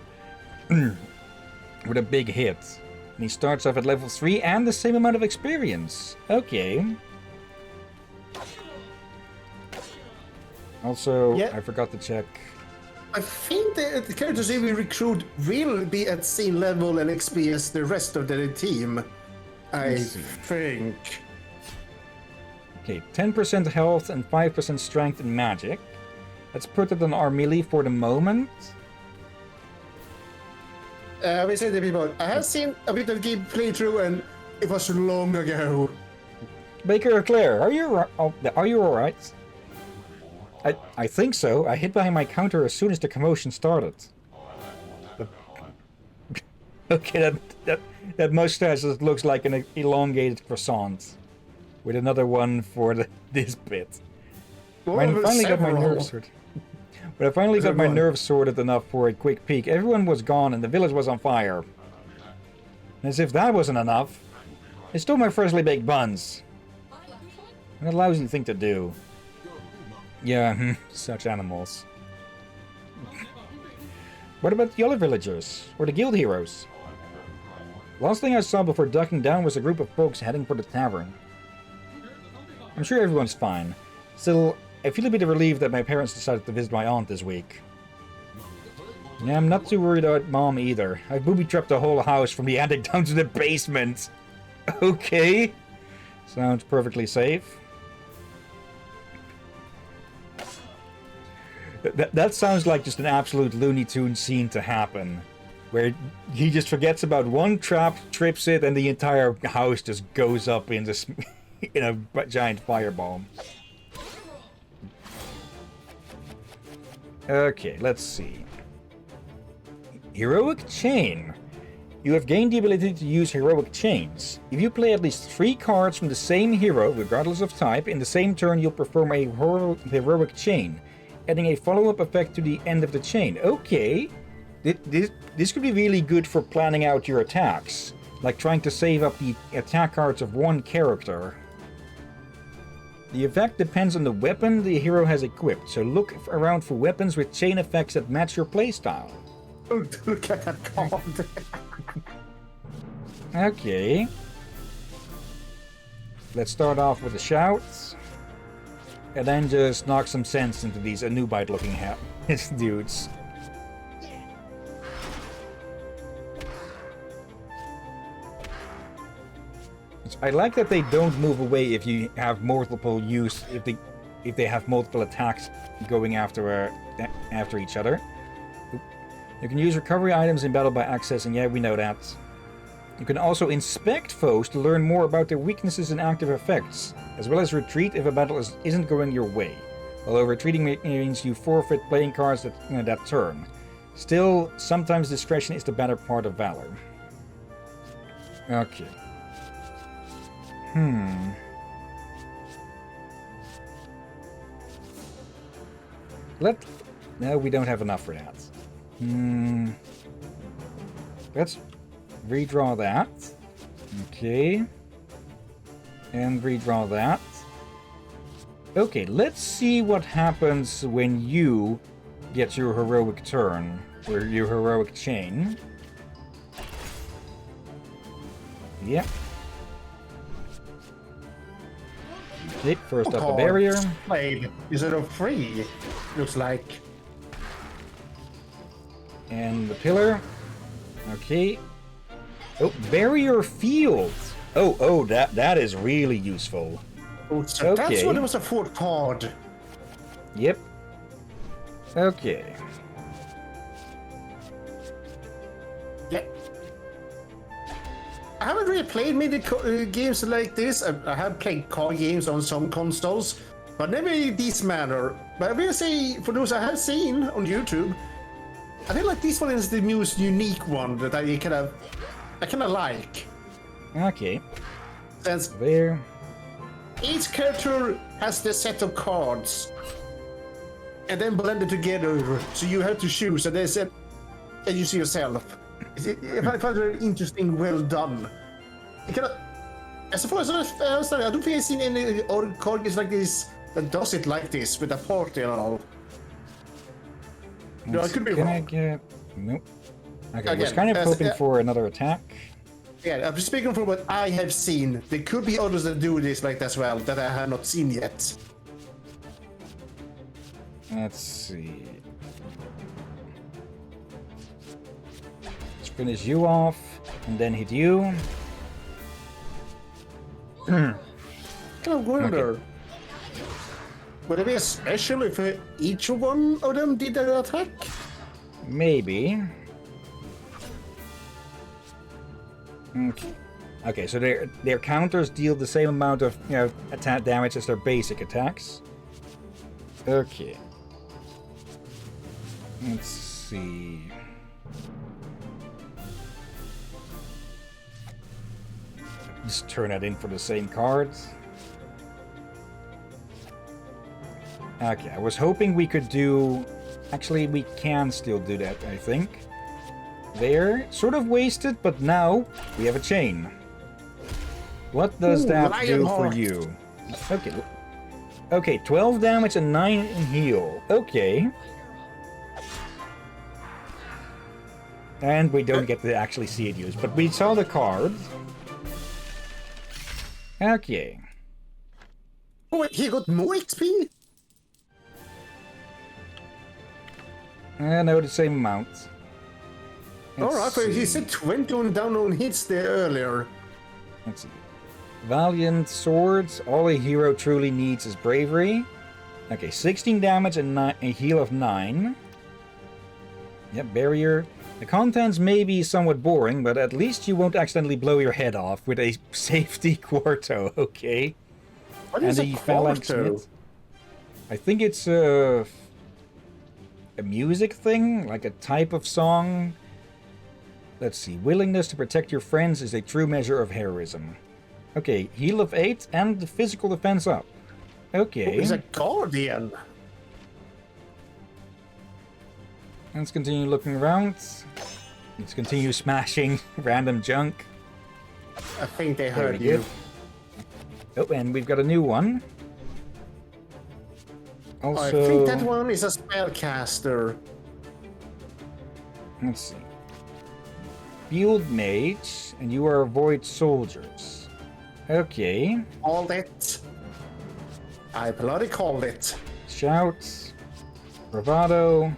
with a big hit. And he starts off at level 3 and the same amount of experience. Okay. Also, Yeah. I forgot to check. I think the characters we recruit will be at same level and experience the rest of the team. I think. Okay, 10% health and 5% strength and magic. Let's put it on our melee for the moment. We say to people, I have seen a bit of game playthrough and it was long ago. Baker or Claire, are you all right? I think so. I hid behind my counter as soon as the commotion started. Okay, that mustache just looks like an elongated croissant. With another one for this bit. When I finally got my nerves sorted. When I finally got my nerves sorted enough for a quick peek, everyone was gone and the village was on fire. As if that wasn't enough, they stole my freshly baked buns. What a lousy thing to do. Yeah, such animals. What about the other villagers? Or the guild heroes? Last thing I saw before ducking down was a group of folks heading for the tavern. I'm sure everyone's fine. Still, I feel a bit relieved that my parents decided to visit my aunt this week. Yeah, I'm not too worried about Mom either. I've booby-trapped the whole house from the attic down to the basement. Okay. Sounds perfectly safe. That sounds like just an absolute Looney Tunes scene to happen. Where he just forgets about one trap, trips it, and the entire house just goes up in this... in a giant fireball. Okay, let's see. Heroic Chain. You have gained the ability to use heroic chains. If you play at least 3 cards from the same hero, regardless of type, in the same turn you'll perform a heroic chain, adding a follow-up effect to the end of the chain. Okay. This could be really good for planning out your attacks, like trying to save up the attack cards of one character. The effect depends on the weapon the hero has equipped, so look around for weapons with chain effects that match your playstyle. Look at that card. Okay. Let's start off with a shout. And then just knock some sense into these Anubite looking dudes. I like that they don't move away if you have multiple use, if they have multiple attacks going after each other. You can use recovery items in battle by accessing, yeah, we know that. You can also inspect foes to learn more about their weaknesses and active effects, as well as retreat if a battle isn't going your way. Although retreating means you forfeit playing cards that turn. Still, sometimes discretion is the better part of valor. Okay. No, we don't have enough for that. Let's redraw that. Okay. And redraw that. Okay, let's see what happens when you get your heroic turn, or your heroic chain. Yep. Okay, first up a barrier. Played instead of 3, looks like. And the pillar. Okay. Oh, barrier field. Oh, that is really useful. Oh, so Okay. that's what it was a 4th card. Yep. Okay. Yeah. I haven't really played many games like this. I have played card games on some consoles, but never in this manner. But I will say, for those I have seen on YouTube, I feel like this one is the most unique one that I kind of like. Okay. Since There. each character has the set of cards, and then blended together, so you have to choose, and they said, and you see yourself. I find it very interesting, well done. As far as I understand, I don't think I've seen any other card games like this that does it like this with a party and all. No, I could be Can wrong. I get... Nope. Okay, I was Again, kind of as- hoping for another attack. Yeah, I'm just speaking from what I have seen. There could be others that do this like that as well that I have not seen yet. Let's see. Let's finish you off, and then hit you. Kind of wonder. Would it be a special if each one of them did an attack? Maybe. Okay. Okay, so their counters deal the same amount of attack damage as their basic attacks. Okay. Let's see. Just turn that in for the same cards. Okay, I was hoping we could do... Actually, we can still do that, I think. There, sort of wasted, but now we have a chain. What does that do for Lionheart. you? Okay. Okay, 12 damage and 9 in heal. Okay. And we don't get to actually see it used, but we saw the card. Okay. Oh wait, he got more XP? No, the same amount. Alright, but he said 21 down on hits there earlier. Let's see. Valiant swords. All a hero truly needs is bravery. Okay, 16 damage and a heal of 9. Yep, barrier. The contents may be somewhat boring, but at least you won't accidentally blow your head off with a safety quarto, okay? What is a phalanx quarto? smith. I think it's a music thing, like a type of song. Let's see. Willingness to protect your friends is a true measure of heroism. Okay, heal of 8 and the physical defense up. Okay. He's a guardian. Let's continue looking around. Let's continue smashing random junk. I think they Very heard you. good. Oh, and we've got a new one. Also, I think that one is a spellcaster. let's see. Field mage, and you are avoid soldiers. Okay. Called it. I bloody called it. Shout, bravado,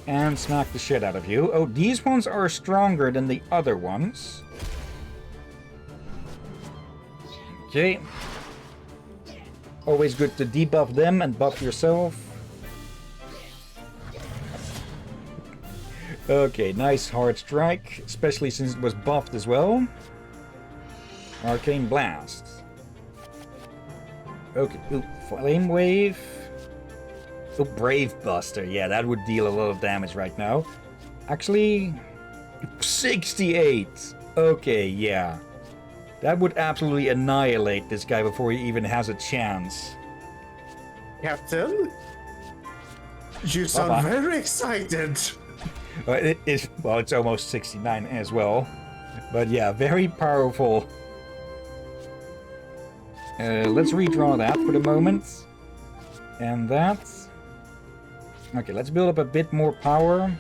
and smack the shit out of you. Oh, these ones are stronger than the other ones. Okay. Always good to debuff them and buff yourself. Okay, nice hard strike, especially since it was buffed as well. Arcane Blast. Okay, ooh, Flame Wave. Oh, Brave Buster. Yeah, that would deal a lot of damage right now. Actually, 68. Okay, yeah. That would absolutely annihilate this guy before he even has a chance. Captain? You sound Bye-bye. very excited. Well, it's almost 69 as well. But yeah, very powerful. Let's redraw that for the moment. And that. Okay, let's build up a bit more power.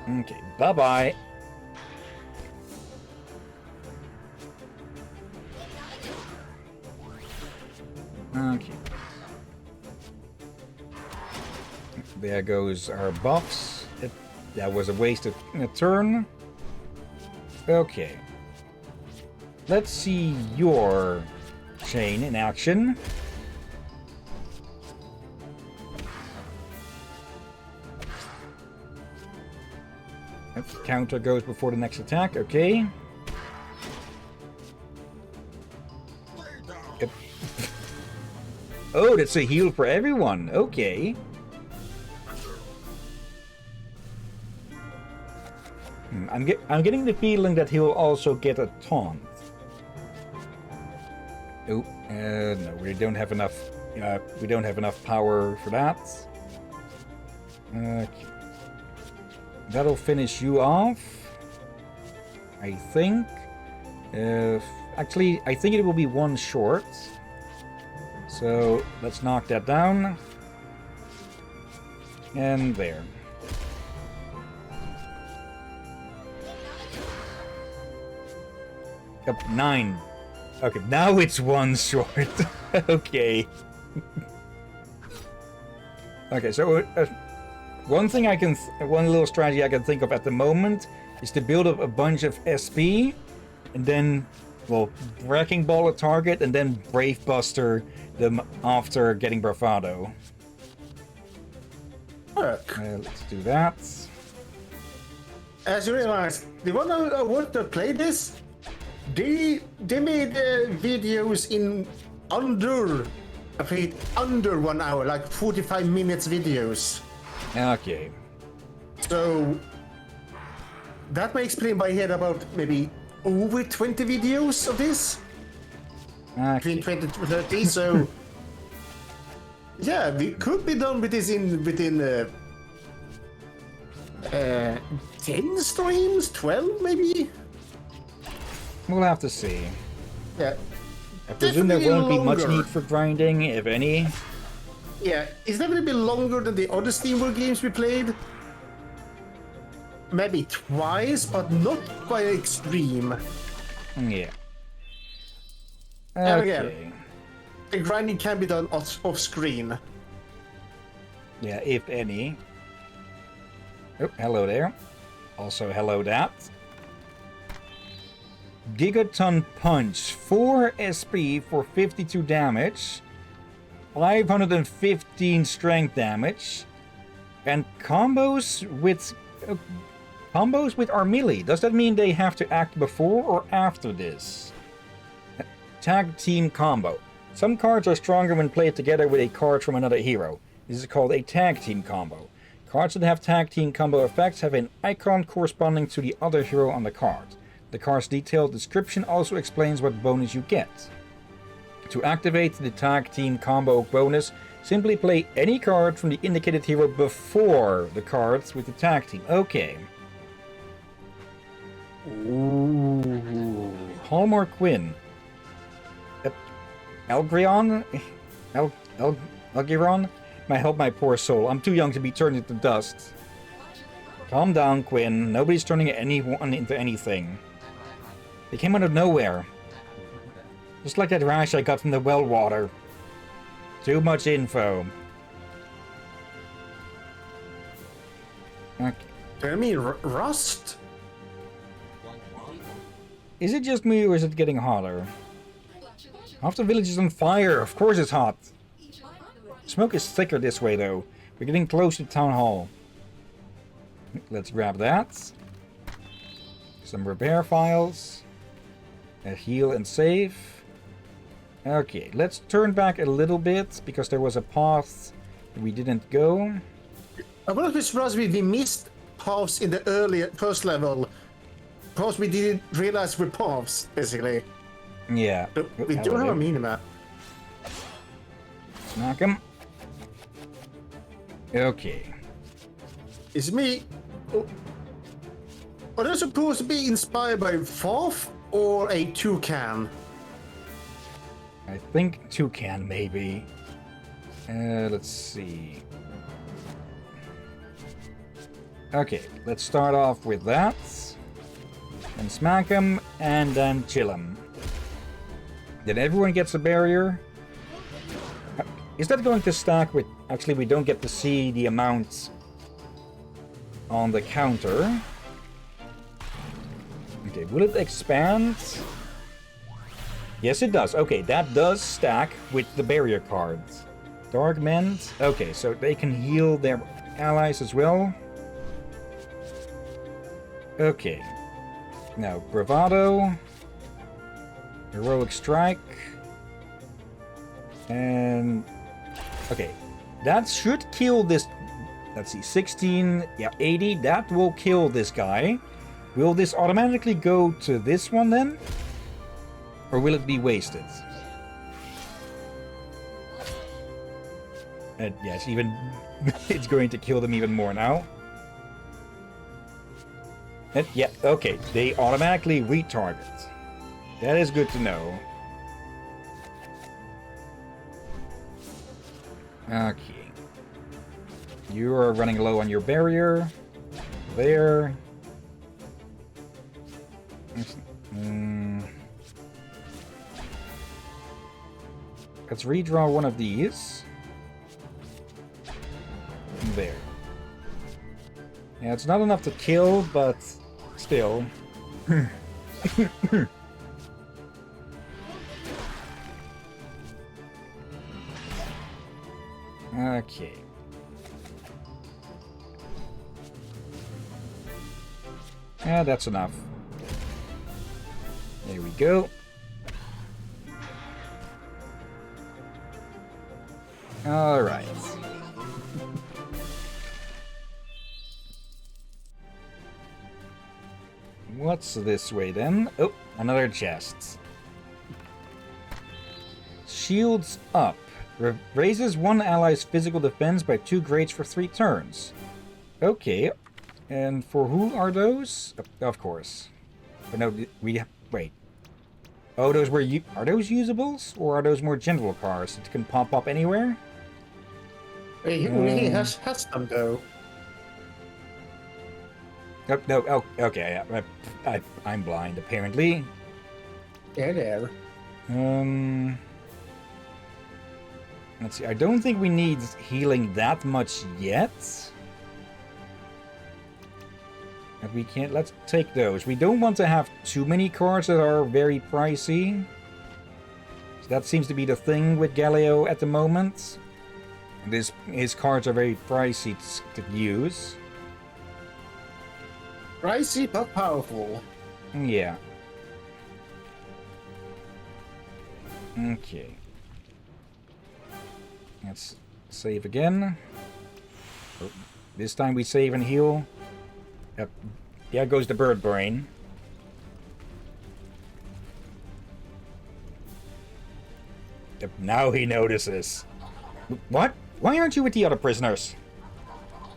Okay, bye-bye. Okay. There goes our buffs. That was a wasted turn. Okay. Let's see your chain in action. Yep, counter goes before the next attack. Okay. Yep. Oh, that's a heal for everyone. Okay. I'm getting the feeling that he'll also get a taunt. Oh, no, we don't have enough. We don't have enough power for that. Okay. That'll finish you off. I think. Actually, I think it will be one short. So let's knock that down. And there. Yep, 9. Okay, now it's one short. Okay. Okay, so one thing one little strategy I can think of at the moment is to build up a bunch of SP, and then, well, Wrecking Ball a target, and then Brave Buster them after getting Bravado. Let's do that. As you realize, the one I want to play this, they made videos in under 1 hour, like 45 minutes videos. Okay. So that may explain why I had about maybe over 20 videos of this. Okay. Between 20 to 30, so yeah, we could be done with this within 10 streams, 12 maybe. We'll have to see. Yeah, I presume there definitely won't be much longer. need for grinding, if any. Yeah, it's definitely been longer than the other SteamWorld games we played. Maybe twice, but not quite extreme. Yeah. And Okay. again, the grinding can be done off screen. Yeah, if any. Oh, hello there. Also, hello that. Gigaton Punch. 4 SP for 52 damage. 515 strength damage. And combos with our melee. Does that mean they have to act before or after this? Tag team combo. Some cards are stronger when played together with a card from another hero. This is called a tag team combo. Cards that have tag team combo effects have an icon corresponding to the other hero on the card. The card's detailed description also explains what bonus you get. To activate the tag team combo bonus, simply play any card from the indicated hero before the cards with the tag team. Okay. Ooh. Hallmark Quinn. Algrion? Algiron? My help my poor soul. I'm too young to be turned into dust. Calm down, Quinn. Nobody's turning anyone into anything. They came out of nowhere. Just like that rash I got from the well water. Too much info. Okay. Tell me, rust? Is it just me or is it getting hotter? Half the village is on fire. Of course it's hot. Smoke is thicker this way though. We're getting close to town hall. Let's grab that. Some repair files. A heal and save. Okay, let's turn back a little bit because there was a path we didn't go. I wonder if it's surprised we missed paths in the earlier first level. Paths we didn't realize were paths, basically. Yeah. But we do have a minimap. Smack him. Okay. It's me. Are they supposed to be inspired by Fourth or a toucan? I think toucan maybe. Let's see. Okay, let's start off with that. And smack him, and then chill him. Then everyone gets a barrier. Is that going to stack with... Actually, we don't get to see the amounts on the counter. Okay, will it expand? Yes, it does. Okay, that does stack with the barrier cards. Dark Mend. Okay, so they can heal their allies as well. Okay. Now, Bravado. Heroic Strike. And... Okay. That should kill this... Let's see, 16... Yeah, 80. That will kill this guy. Will this automatically go to this one then? Or will it be wasted? And yes, even... it's going to kill them even more now. Yeah, okay. They automatically retarget. That is good to know. Okay. You are running low on your barrier. There. Let's redraw one of these. There. Yeah, it's not enough to kill, but still. Okay. Yeah, that's enough. There we go. All right. What's this way then? Oh, another chest. Shields up. Raises one ally's physical defense by 2 grades for 3 turns. Okay. And for who are those? Of course. But no, wait. Oh, those were are those usables? Or are those more general cars that can pop up anywhere? He has them though. Oh, no, oh, okay. I'm blind, apparently. Yeah, there. Let's see. I don't think we need healing that much yet. But we can't. Let's take those. We don't want to have too many cards that are very pricey. So that seems to be the thing with Galileo at the moment. His cards are very pricey to use. Pricey but powerful. Yeah. Okay. Let's save again. Oh, this time we save and heal. Yep. Yeah, goes the bird brain. Yep, now he notices. What? Why aren't you with the other prisoners?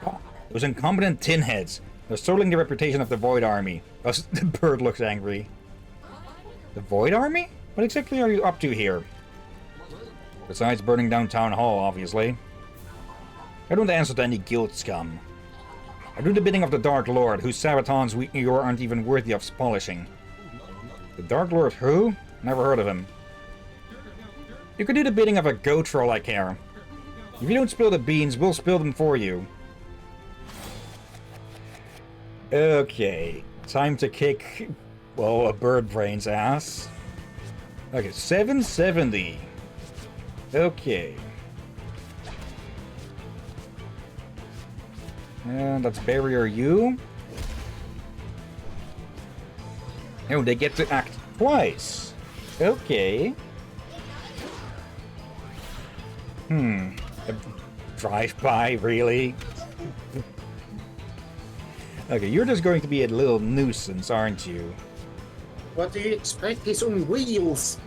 Oh, those incompetent tin heads. They're soiling the reputation of the Void Army. Oh, the bird looks angry. The Void Army? What exactly are you up to here? Besides burning down Town Hall, obviously. I don't answer to any guild scum. I do the bidding of the Dark Lord, whose sabatons you aren't even worthy of polishing. The Dark Lord who? Never heard of him. You could do the bidding of a goat for all I care. If you don't spill the beans, we'll spill them for you. Okay, time to kick, well, a bird brain's ass. Okay, 770. Okay. And let's barrier you. Oh, they get to act twice. Okay. A drive-by, really? Okay, you're just going to be a little nuisance, aren't you? What do you expect? He's on wheels.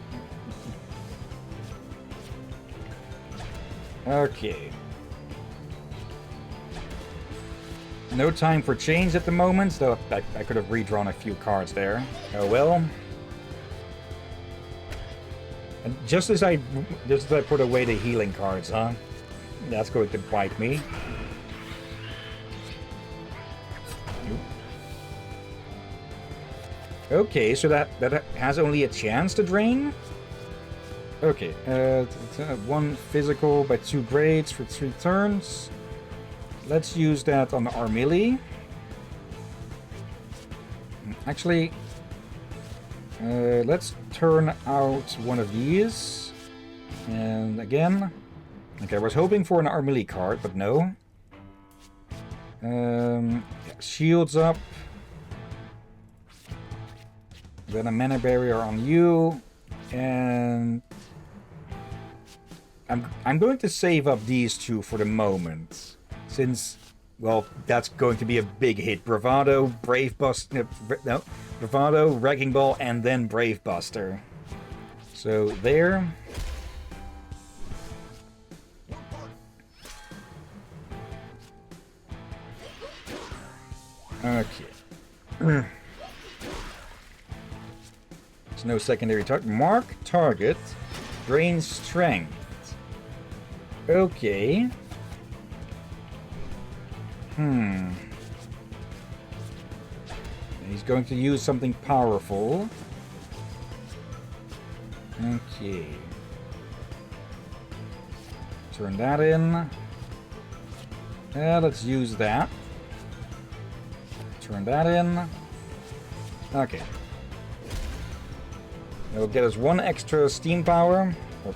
Okay. No time for change at the moment, though I could have redrawn a few cards there. Oh well. And just as I put away the healing cards, huh? That's going to bite me. Okay, so that has only a chance to drain? Okay, 1 physical by 2 grades for 3 turns. Let's use that on the Armilli. Actually, let's turn out one of these. And again. Okay, I was hoping for an Armilli card, but no. Shields up. Then a mana barrier on you. And I'm going to save up these two for the moment. Since, well, that's going to be a big hit. Bravado, Brave Buster, no, Bravado, Wrecking Ball, and then Brave Buster. So there. Okay. There's no secondary target. Mark target. Drain strength. Okay. He's going to use something powerful. Okay. Turn that in. Let's use that. Turn that in. Okay. It'll get us 1 extra steam power. Or,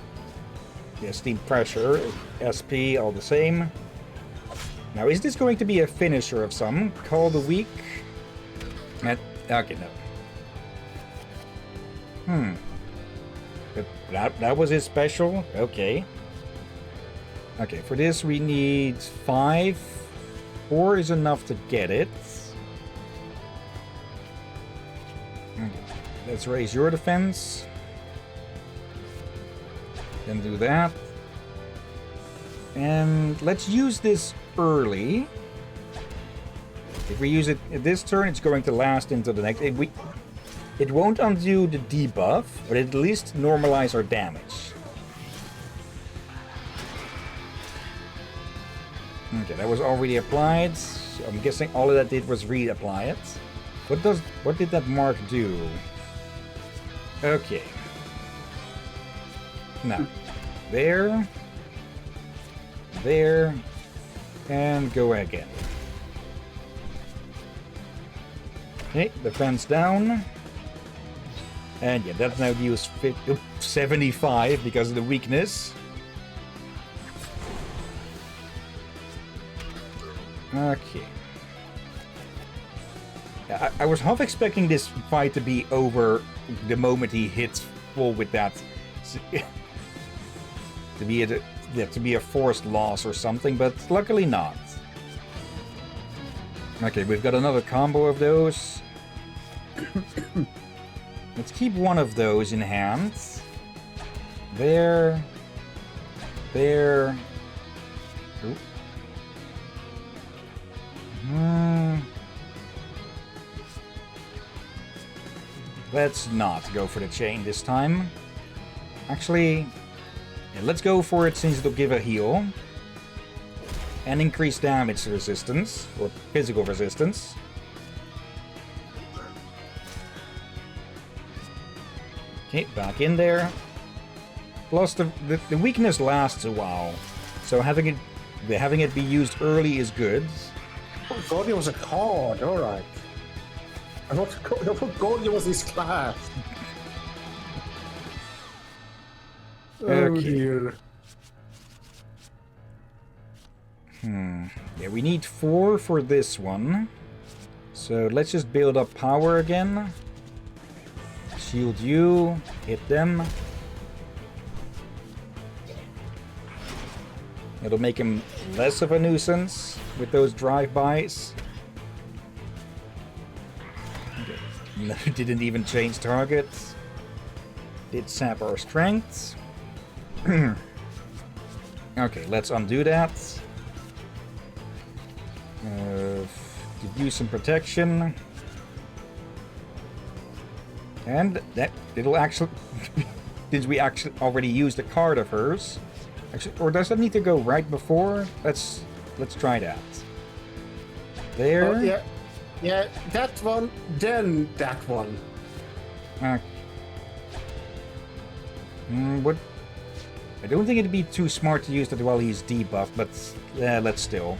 yeah, steam pressure. SP, all the same. Now, is this going to be a finisher of some? Call the weak? Okay, no. That was his special? Okay. Okay, for this we need 5. 4 is enough to get it. Okay. Let's raise your defense. Then do that. And let's use this early. If we use it this turn, it's going to last into the next. It won't undo the debuff, but at least normalize our damage. Okay, that was already applied. So I'm guessing all of that did was reapply it. What did that mark do? Okay. Now, there, and go again. Okay, defense down. And yeah, that's now deals 75 because of the weakness. Okay. I was half expecting this fight to be over the moment he hits full with that. to be a forced loss or something, but luckily not. Okay, we've got another combo of those. Let's keep one of those in hand. There. Oop. Let's not go for the chain this time. Actually, yeah, let's go for it since it'll give a heal. And increase damage resistance, or physical resistance. Okay, back in there. Plus, the weakness lasts a while, so having it be used early is good. Oh god, it was a card, alright. I forgot it was this class. Oh Okay. dear. Yeah, we need 4 for this one. So let's just build up power again. Shield you, hit them. It'll make him less of a nuisance with those drive-bys. Okay. No, didn't even change targets. Did sap our strengths. Okay, let's undo that. Give you some protection. And that it'll actually since we actually already used a card of hers. Actually, or does that need to go right before? Let's try that. There. Oh, yeah, that one, then that one. What? I don't think it'd be too smart to use that while he's debuffed, but yeah, let's still.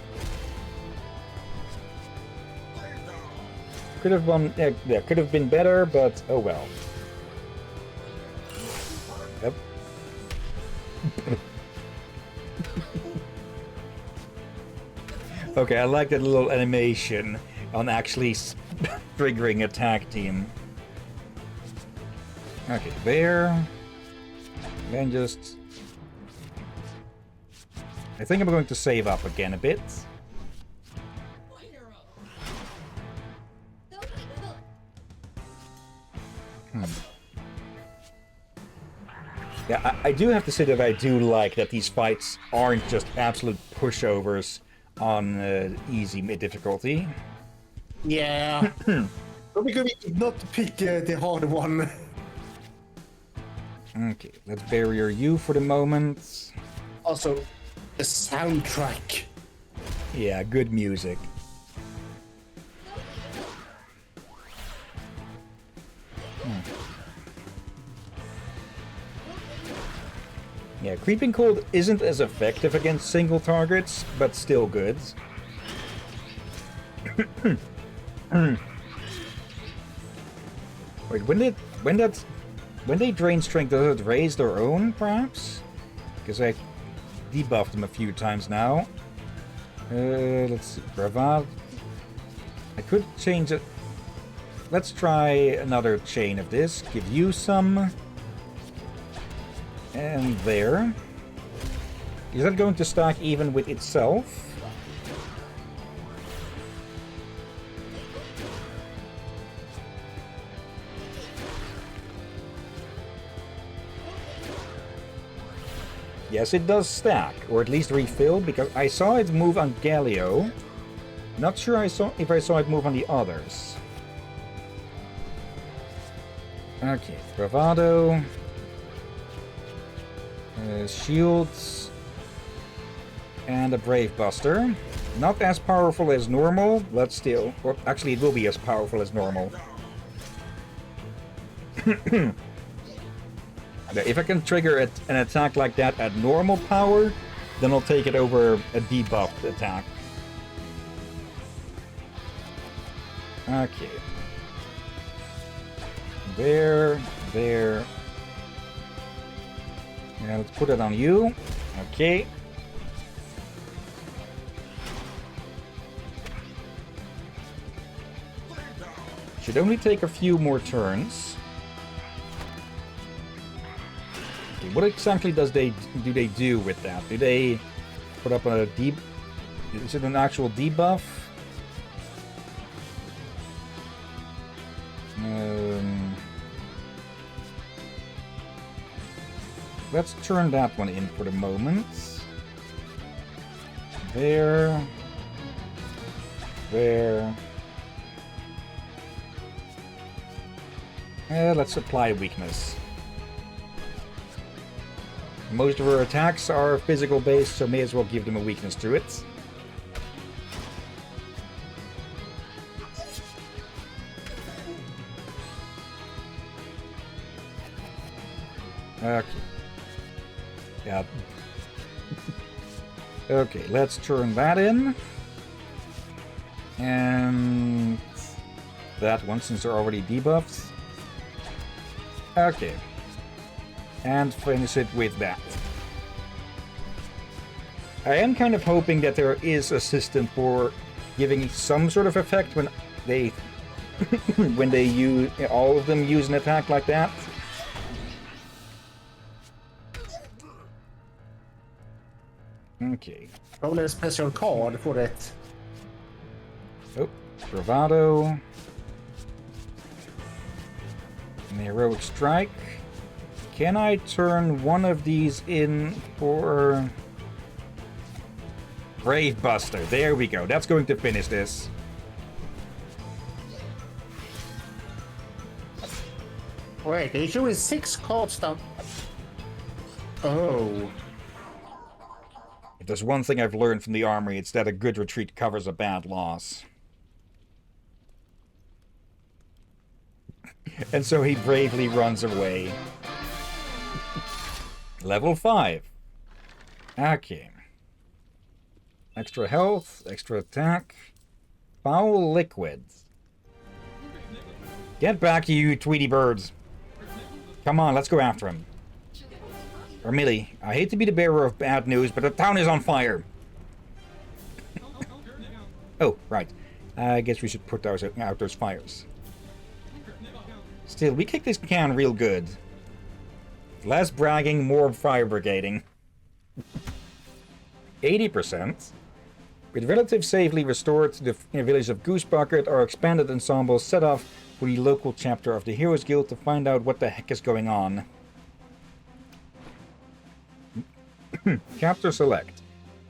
Could have been, yeah, could have been better, but oh well. Yep. Okay, I like that little animation on actually triggering a tag team. Okay, there. Then just... I think I'm going to save up again a bit. Yeah, I do have to say that I do like that these fights aren't just absolute pushovers on easy difficulty. Yeah. But we could not pick the hard one. Okay, let's barrier you for the moment. Also, the soundtrack. Yeah, good music. Yeah, Creeping Cold isn't as effective against single targets, but still good. Wait, when they drain strength, does it raise their own, perhaps? Because I debuffed them a few times now. Let's see, Bravado. I could change it. Let's try another chain of this. Give you some. And there. Is that going to stack even with itself? Yes, it does stack, or at least refill, because I saw it move on Galio. Not sure if I saw it move on the others. Okay, Bravado. Shields. And a Brave Buster. Not as powerful as normal, but still. Or actually, it will be as powerful as normal. If I can trigger an attack like that at normal power, then I'll take it over a debuffed attack. Okay. There. Yeah, let's put it on you. Okay. Should only take a few more turns. Okay, what exactly do they do with that? Do they put up a deep? Is it an actual debuff? Let's turn that one in for the moment. There. Let's apply weakness. Most of our attacks are physical based, so may as well give them a weakness to it. Okay. Yeah. Okay, let's turn that in. And that one, since they're already debuffed. Okay. And finish it with that. I am kind of hoping that there is a system for giving some sort of effect when they when they use all of them use an attack like that. Okay. Only a special card for it. Oh, Bravado. And the Heroic Strike. Can I turn one of these in for Brave Buster? There we go. That's going to finish this. Wait, they showing 6 cards down. Oh. If there's one thing I've learned from the armory, it's that a good retreat covers a bad loss. And so he bravely runs away. Level 5. Okay. Extra health, extra attack. Foul liquids. Get back, you Tweety birds. Come on, let's go after him. Or Millie, I hate to be the bearer of bad news, but the town is on fire. Oh, right. I guess we should put out those fires. Still, we kick this can real good. Less bragging, more fire brigading. 80%. With relative safely restored to the village of Goosebucket, our expanded ensemble set off for the local chapter of the Heroes Guild to find out what the heck is going on. Chapter select.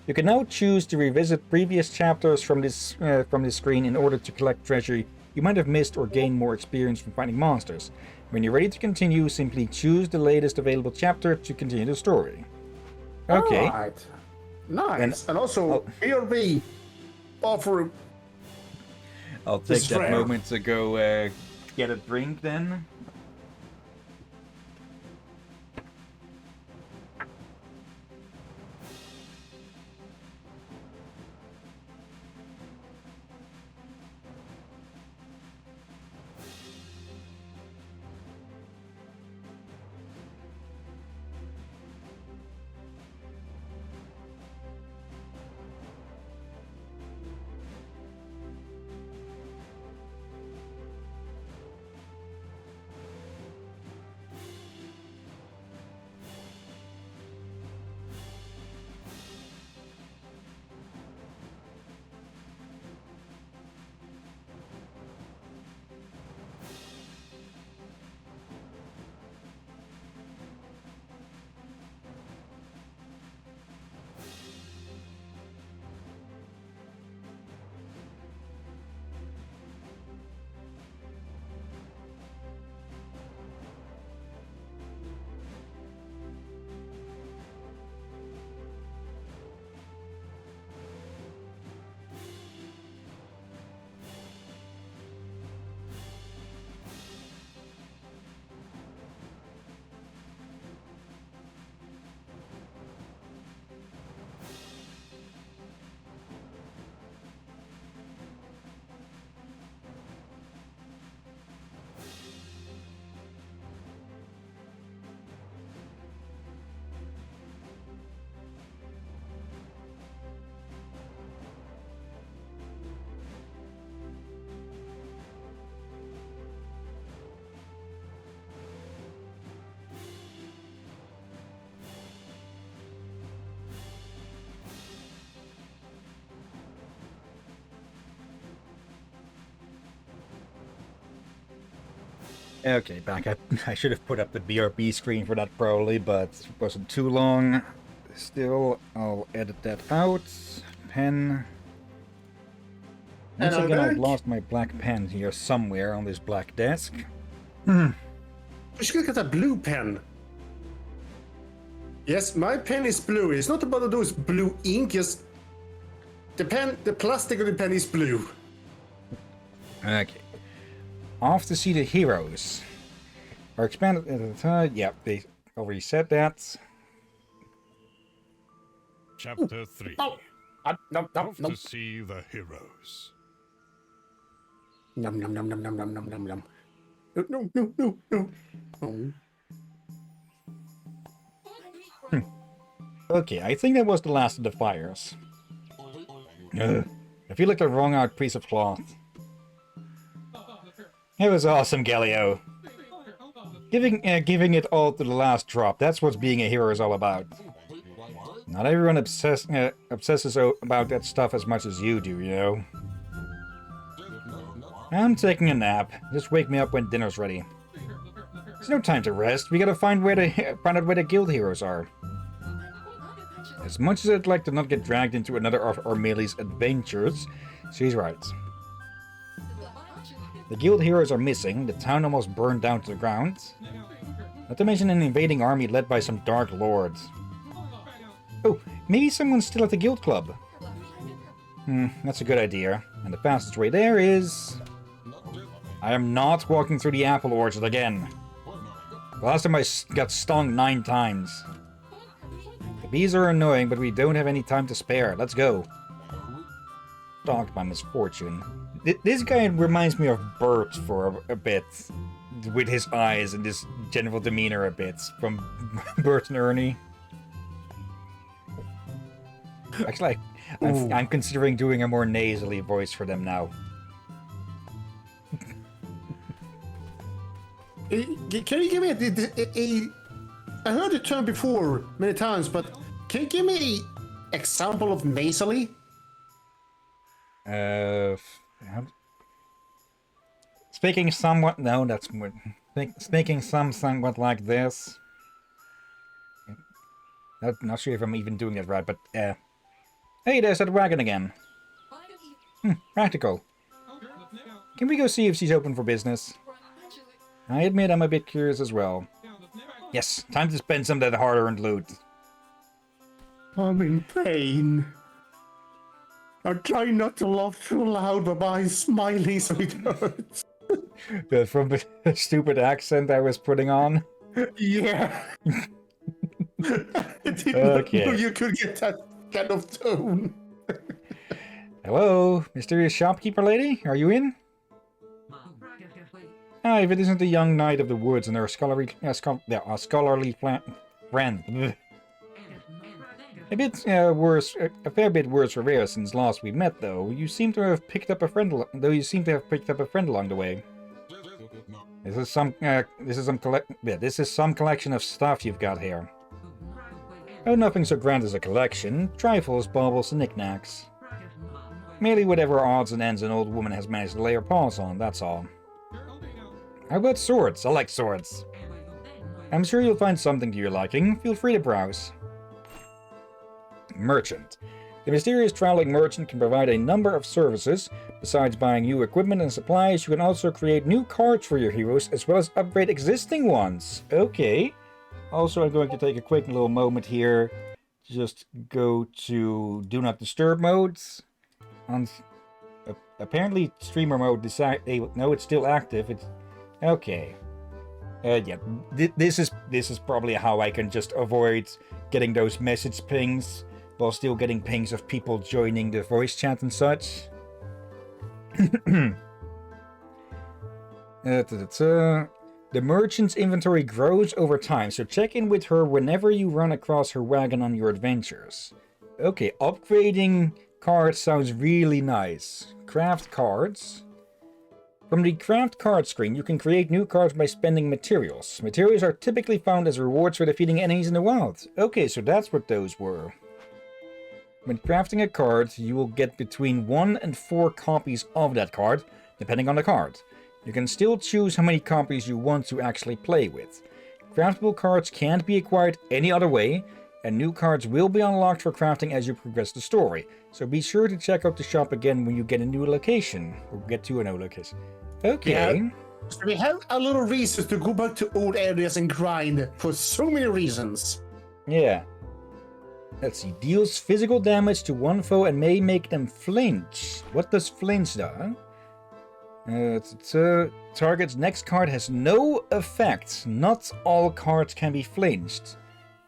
You can now choose to revisit previous chapters from this screen in order to collect treasure you might have missed or gained more experience from fighting monsters. When you're ready to continue, simply choose the latest available chapter to continue the story. Okay. Alright. Nice. And also, BRB offer. I'll take It's that rare. moment to go get a drink then. Okay, back. I should have put up the BRB screen for that probably, but it wasn't too long. Still, I'll edit that out. Pen. Once And again, I'm I've back. lost my black pen here somewhere on this black desk. You should get a blue pen. Yes, my pen is blue. It's not about those blue ink. Just the pen, the plastic of the pen is blue. Okay. Off to see the heroes. Are expanded at the time. Yep, they already said that. Chapter 3. No, no, Off no. to see the heroes. Num num num num num num num num num. No no no no no. Oh. Okay, I think that was the last of the fires. Ugh, I feel like a wrung out piece of cloth. It was awesome, Galileo. Giving it all to the last drop, that's what being a hero is all about. Not everyone obsesses about that stuff as much as you do, you know? I'm taking a nap. Just wake me up when dinner's ready. There's no time to rest. We gotta find out where the guild heroes are. As much as I'd like to not get dragged into another of Ormeli's adventures, she's right. The guild heroes are missing, the town almost burned down to the ground. Not to mention an invading army led by some dark lords. Oh, maybe someone's still at the guild club. That's a good idea. And the fastest way there is... I am not walking through the apple orchard again. The last time I got stung 9 times. The bees are annoying, but we don't have any time to spare. Let's go. Stalked by misfortune. This guy reminds me of Bert for a bit. With his eyes and his general demeanor a bit. From Bert and Ernie. Actually, I'm considering doing a more nasally voice for them now. Can you give me I heard the term before many times, but can you give me an example of nasally? Speaking somewhat... No, that's... Speaking somewhat like this. Not sure if I'm even doing it right, but... Hey, there's that wagon again. Practical. Can we go see if she's open for business? I admit I'm a bit curious as well. Yes, time to spend some of that hard-earned loot. I'm in pain. I'm trying not to laugh too loud, but my smiling so it hurts. From the stupid accent I was putting on. Yeah. I didn't Okay. know you could get that kind of tone. Hello, mysterious shopkeeper lady? Are you in? Ah, if it isn't the young knight of the woods and her scholarly friend. A bit worse, a fair bit worse for Vera since last we met, though. You seem to have picked up a friend. Along the way. This is some collection of stuff you've got here. Oh, nothing so grand as a collection. Trifles, baubles, and knickknacks. Merely whatever odds and ends an old woman has managed to lay her paws on, that's all. How about swords? I like swords. I'm sure you'll find something to your liking. Feel free to browse. Merchant. The mysterious traveling merchant can provide a number of services. Besides buying new equipment and supplies, you can also create new cards for your heroes, as well as upgrade existing ones. Okay. Also, I'm going to take a quick little moment here. Just go to Do Not Disturb modes. Apparently, streamer mode no, it's still active. It's okay. Yeah, this is probably how I can just avoid getting those message pings while still getting pings of people joining the voice chat and such. The merchant's inventory grows over time, so check in with her whenever you run across her wagon on your adventures. Okay, upgrading cards sounds really nice. Craft cards. From the craft card screen, you can create new cards by spending materials. Materials are typically found as rewards for defeating enemies in the wild. Okay, so that's what those were. When crafting a card, you will get between 1 and 4 copies of that card, depending on the card. You can still choose how many copies you want to actually play with. Craftable cards can't be acquired any other way, and new cards will be unlocked for crafting as you progress the story. So be sure to check out the shop again when you get a new location, or get to a new location. Okay. Yeah. So we have a little reason to go back to old areas and grind for so many reasons. Yeah. Let's see. Deals physical damage to one foe and may make them flinch. What does flinch do? Target's next card has no effect. Not all cards can be flinched.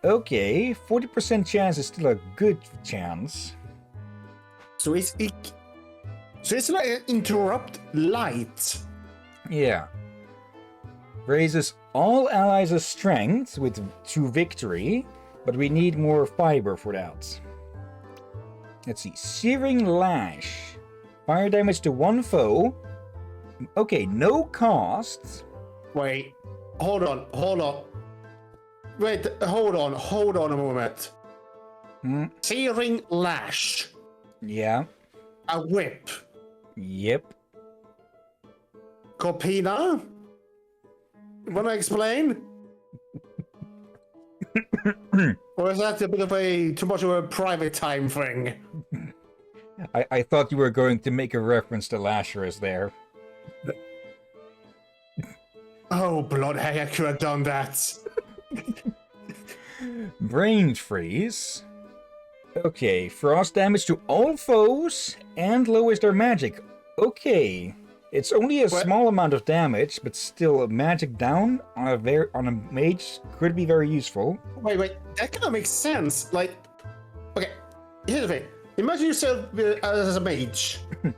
Okay, 40% chance is still a good chance. So it's like an interrupt light. Yeah. Raises all allies' strength to victory, but we need more fiber for that. Let's see. Searing Lash. Fire damage to one foe. Okay, no cost. Wait, hold on. Wait, hold on a moment. Searing Lash. Yeah. A whip. Yep. Copina? Wanna explain? Or is that a bit of too much of a private time thing? I thought you were going to make a reference to Lasher's there. Oh, blood, hey, I could have done that. Brain Freeze. Okay, frost damage to all foes and lowers their magic. Okay, it's only a small amount of damage, but still a magic down on a mage could be very useful. Wait, that kind of makes sense. Like, okay, here's the thing. Imagine yourself as a mage, and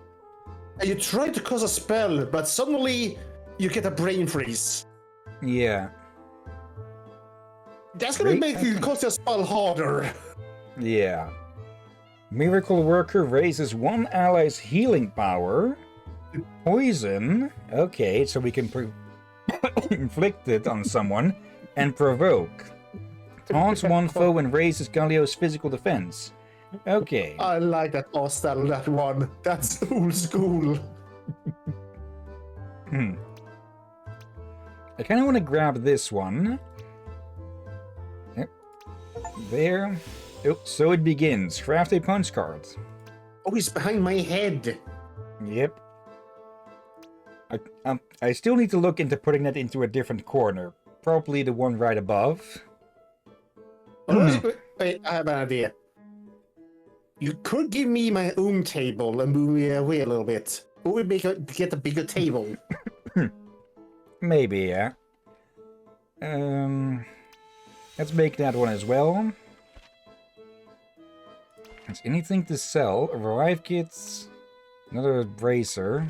you try to cast a spell, but suddenly you get a brain freeze. Yeah. That's gonna make you cast a spell harder. Yeah. Miracle Worker raises one ally's healing power. Poison. Okay, so we can inflict it on someone and provoke. Taunts one foe and raises Galio's physical defense. Okay. I like that art style, that one. That's old school. I kind of want to grab this one. Yep. There. Oh, so it begins. Craft a punch card. Oh, he's behind my head. Yep. I still need to look into putting that into a different corner. Probably the one right above. Wait, I have an idea. You could give me my own table and move me away a little bit. Or we get a bigger table. Maybe, yeah. Let's make that one as well. Is anything to sell? Revive kits. Another bracer.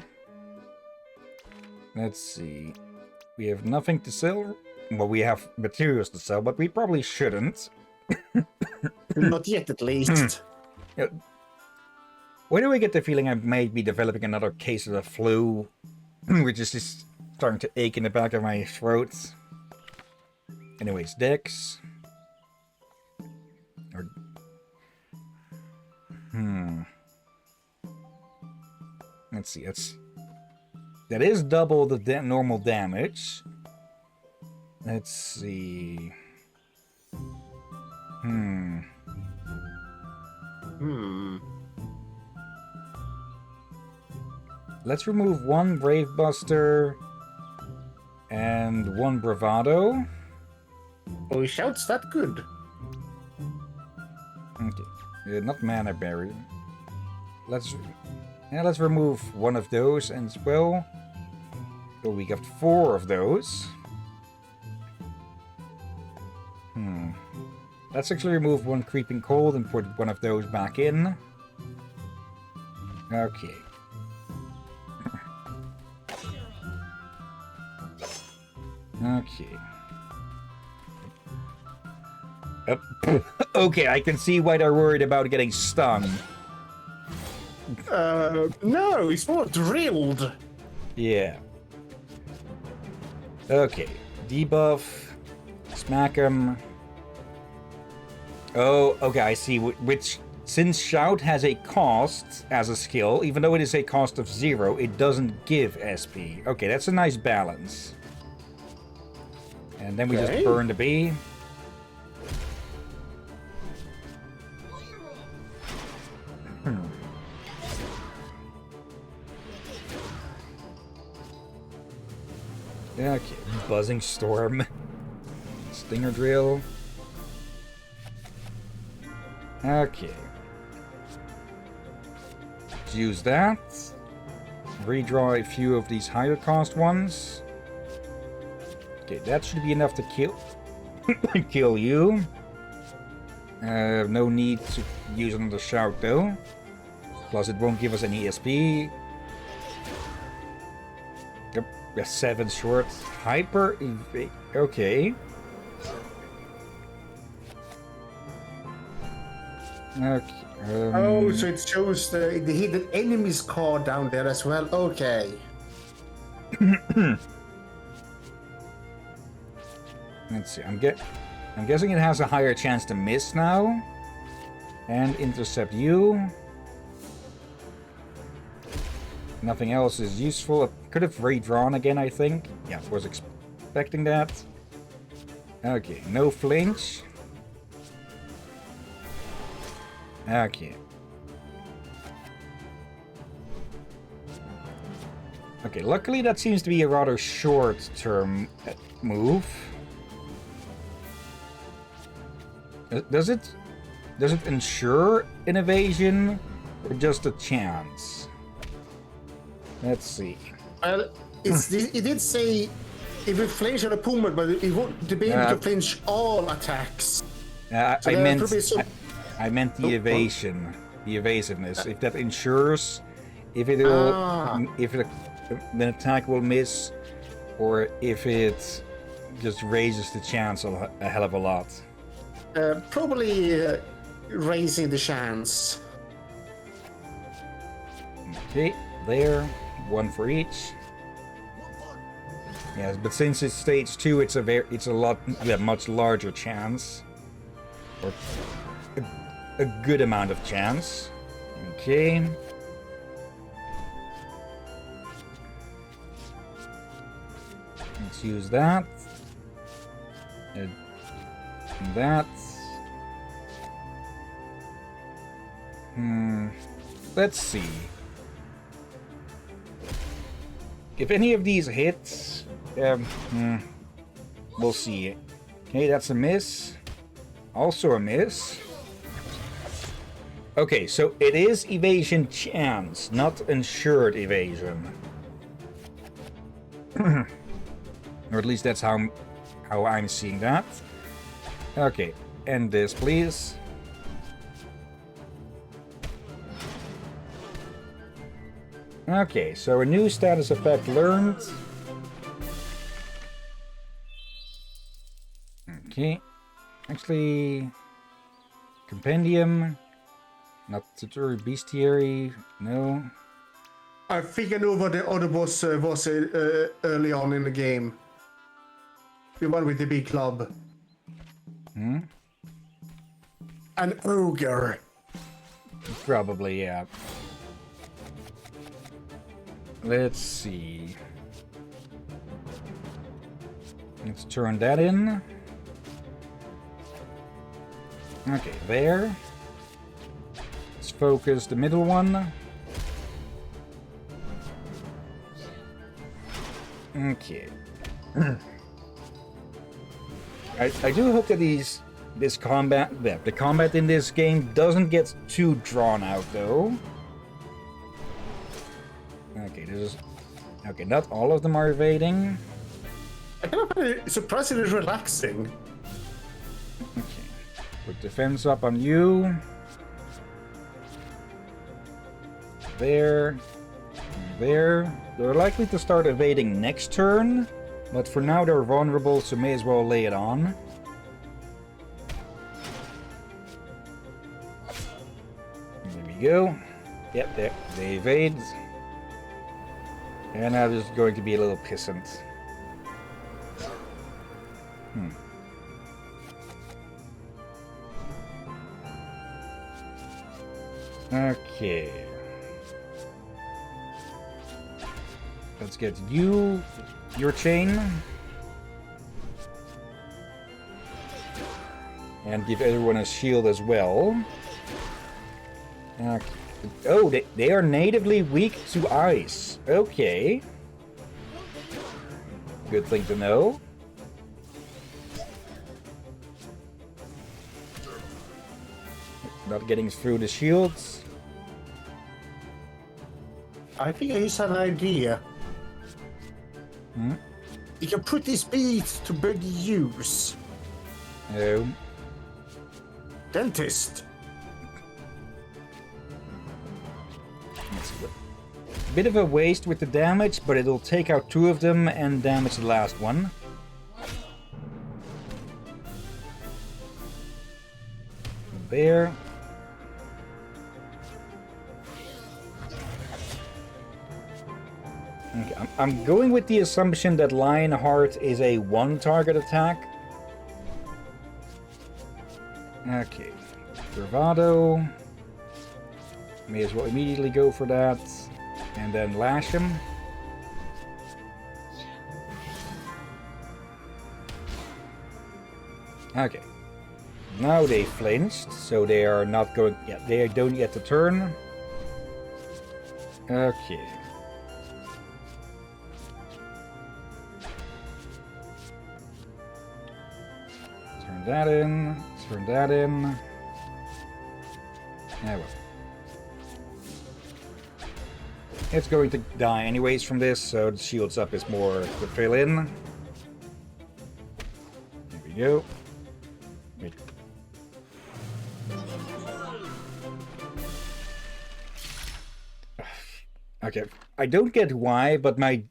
Let's see. We have nothing to sell. Well, we have materials to sell, but we probably shouldn't. Not yet, at least. Why do I get the feeling I might be developing another case of the flu? Which is just starting to ache in the back of my throat. Anyways, Dex. Let's see, that is double the normal damage. Let's see. Let's remove one Brave Buster and one Bravado. Oh, he shouts that good. Okay, not Mana Berry. Let's remove one of those as well. So we got 4 of those. Let's actually remove one Creeping Cold and put one of those back in. Okay. Okay. Okay, I can see why they're worried about getting stung. No, he's more drilled. Yeah. Okay. Debuff. Smack him. Oh, okay, I see. Which, since Shout has a cost as a skill, even though it is a cost of 0, it doesn't give SP. Okay, that's a nice balance. And then we just burn the bee. Okay, Buzzing Storm. Stinger Drill. Okay. Let's use that. Redraw a few of these higher cost ones. Okay, that should be enough to kill you. No need to use another Shout though. Plus it won't give us any SP. Yep, we're 7 short. Hyper... Okay. Okay. Oh, so it shows the hidden enemies card down there as well. Okay. Let's see. I'm guessing it has a higher chance to miss now. And intercept you. Nothing else is useful. I could have redrawn again, I think. Yeah, was expecting that. Okay, no flinch. Okay. Okay, luckily that seems to be a rather short-term move. Does it ensure an evasion or just a chance? Let's see. Well, it did say it will flinch on a Puma, but it won't be able to flinch all attacks. I meant the evasion, the evasiveness. If that ensures, if an attack will miss, or if it just raises the chance a hell of a lot. Probably raising the chance. Okay, there, 1 for each. Yes, but since it's stage 2, it's a much larger chance, or a good amount of chance. Okay. Let's use that. And that. Let's see. if any of these hits, we'll see. Okay, that's a miss. Also a miss. Okay, so it is evasion chance, not ensured evasion. Or at least that's how I'm seeing that. Okay, end this, please. Okay, so a new status effect learned. Okay. Actually, compendium. Not tutorial bestiary. No. I think I know what the other boss was early on in the game. The one with the big club. Hmm? An ogre. Probably, yeah. Let's see. Let's turn that in. Okay, there. Let's focus the middle one. Okay. I do hope that the combat in this game doesn't get too drawn out though. Okay, okay, not all of them are evading. I kind of find it surprisingly relaxing. Okay. Put defense up on you. There. There. They're likely to start evading next turn, but for now they're vulnerable, so may as well lay it on. There we go. Yep, there. They evade. And now there's going to be a little pissant. Okay. Let's get you, your chain. And give everyone a shield as well. Okay. Oh, they are natively weak to ice. Okay. Good thing to know. Not getting through the shields. I think I just had an idea. Hmm? You can put these beads to big use. No. Dentist. Let's see. Bit of a waste with the damage, but it'll take out 2 of them and damage the last one. There. Okay, I'm going with the assumption that Lionheart is a one-target attack. Okay. Bravado. May as well immediately go for that. And then lash him. Okay. Now they flinched, so they are not going... Yeah, they don't get to turn. Okay. Turn that in. Turn that in. Yeah, well. It's going to die anyways from this, so the shields up is more to fill in. There we go. Wait. Okay, I don't get why, but my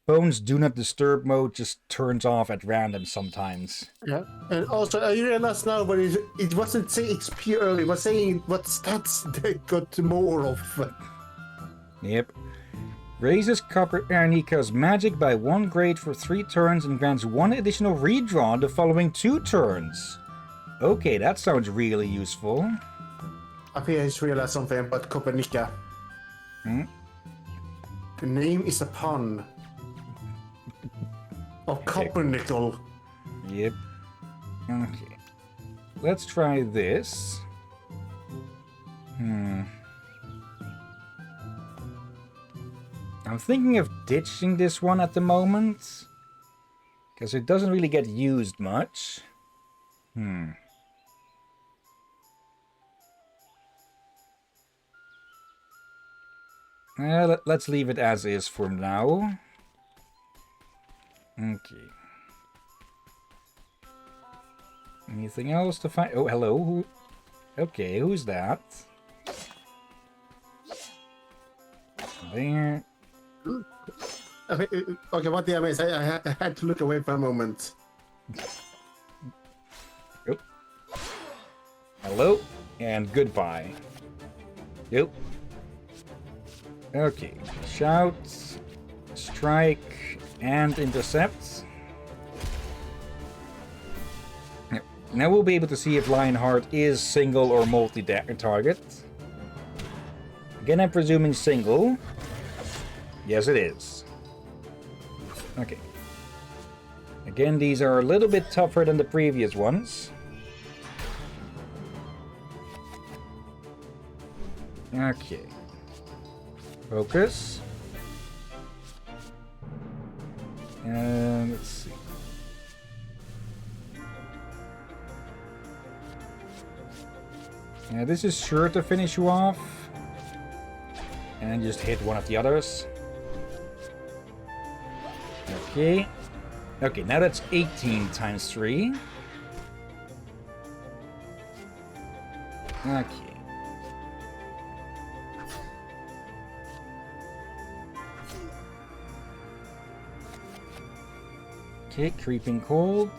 phone's do not disturb mode just turns off at random sometimes. Yeah. And also, I realize now, but it wasn't saying XP earlier. It was saying what stats they got more of. Yep. Raises Copper Nika's magic by 1 grade for 3 turns and grants 1 additional redraw the following 2 turns. Okay, that sounds really useful. I think I just realized something about Copernica. Hmm? The name is a pun. Of Coppernickel. Yep. Okay. Let's try this. I'm thinking of ditching this one at the moment. Because it doesn't really get used much. Let's leave it as is for now. Okay. Anything else to find? Oh, hello. Okay, who's that? There. Okay, what the is? I had to look away for a moment. Oh. Hello and goodbye. Yep. Okay. Shout, strike, and intercept. Now we'll be able to see if Lionheart is single or multi-target. Again, I'm presuming single. Yes, it is. Okay. Again, these are a little bit tougher than the previous ones. Okay. Focus. And let's see. Yeah, this is sure to finish you off. And just hit one of the others. Okay. Okay, now that's 18 times 3. Okay. Okay, creeping cold.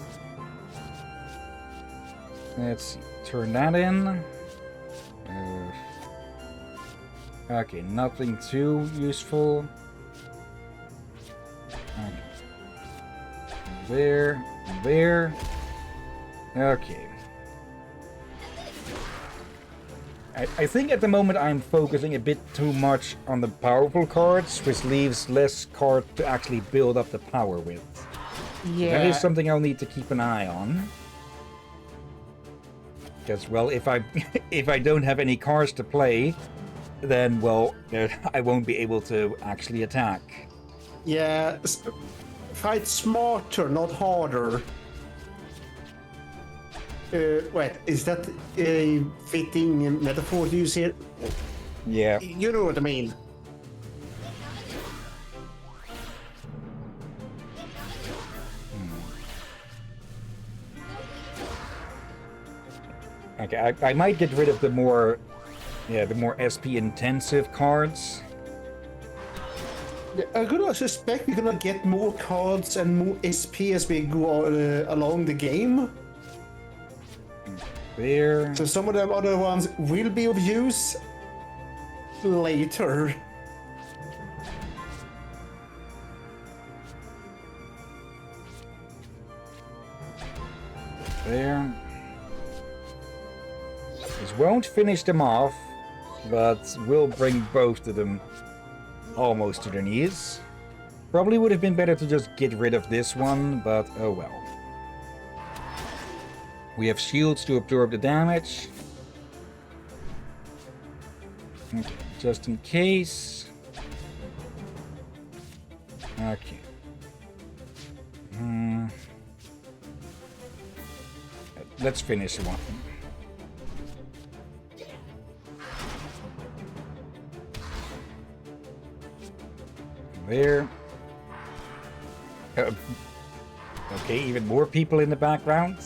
Let's turn that in. Okay, nothing too useful. Okay. There, there. Okay. I think at the moment I'm focusing a bit too much on the powerful cards, which leaves less card to actually build up the power with. Yeah. That is something I'll need to keep an eye on. Because, well, if I don't have any cards to play, then, well, I won't be able to actually attack. Yeah, fight smarter, not harder. Wait, is that a fitting metaphor to use here? Yeah. You know what I mean. Okay, I might get rid of the more SP intensive cards. I'm gonna suspect we're gonna get more cards and more SP as we go along the game. There. So some of the other ones will be of use later. There. This won't finish them off, but will bring both of them almost to their knees. Probably would have been better to just get rid of this one, but oh well. We have shields to absorb the damage. Okay, just in case. Okay. Let's finish one. There. Okay, even more people in the background.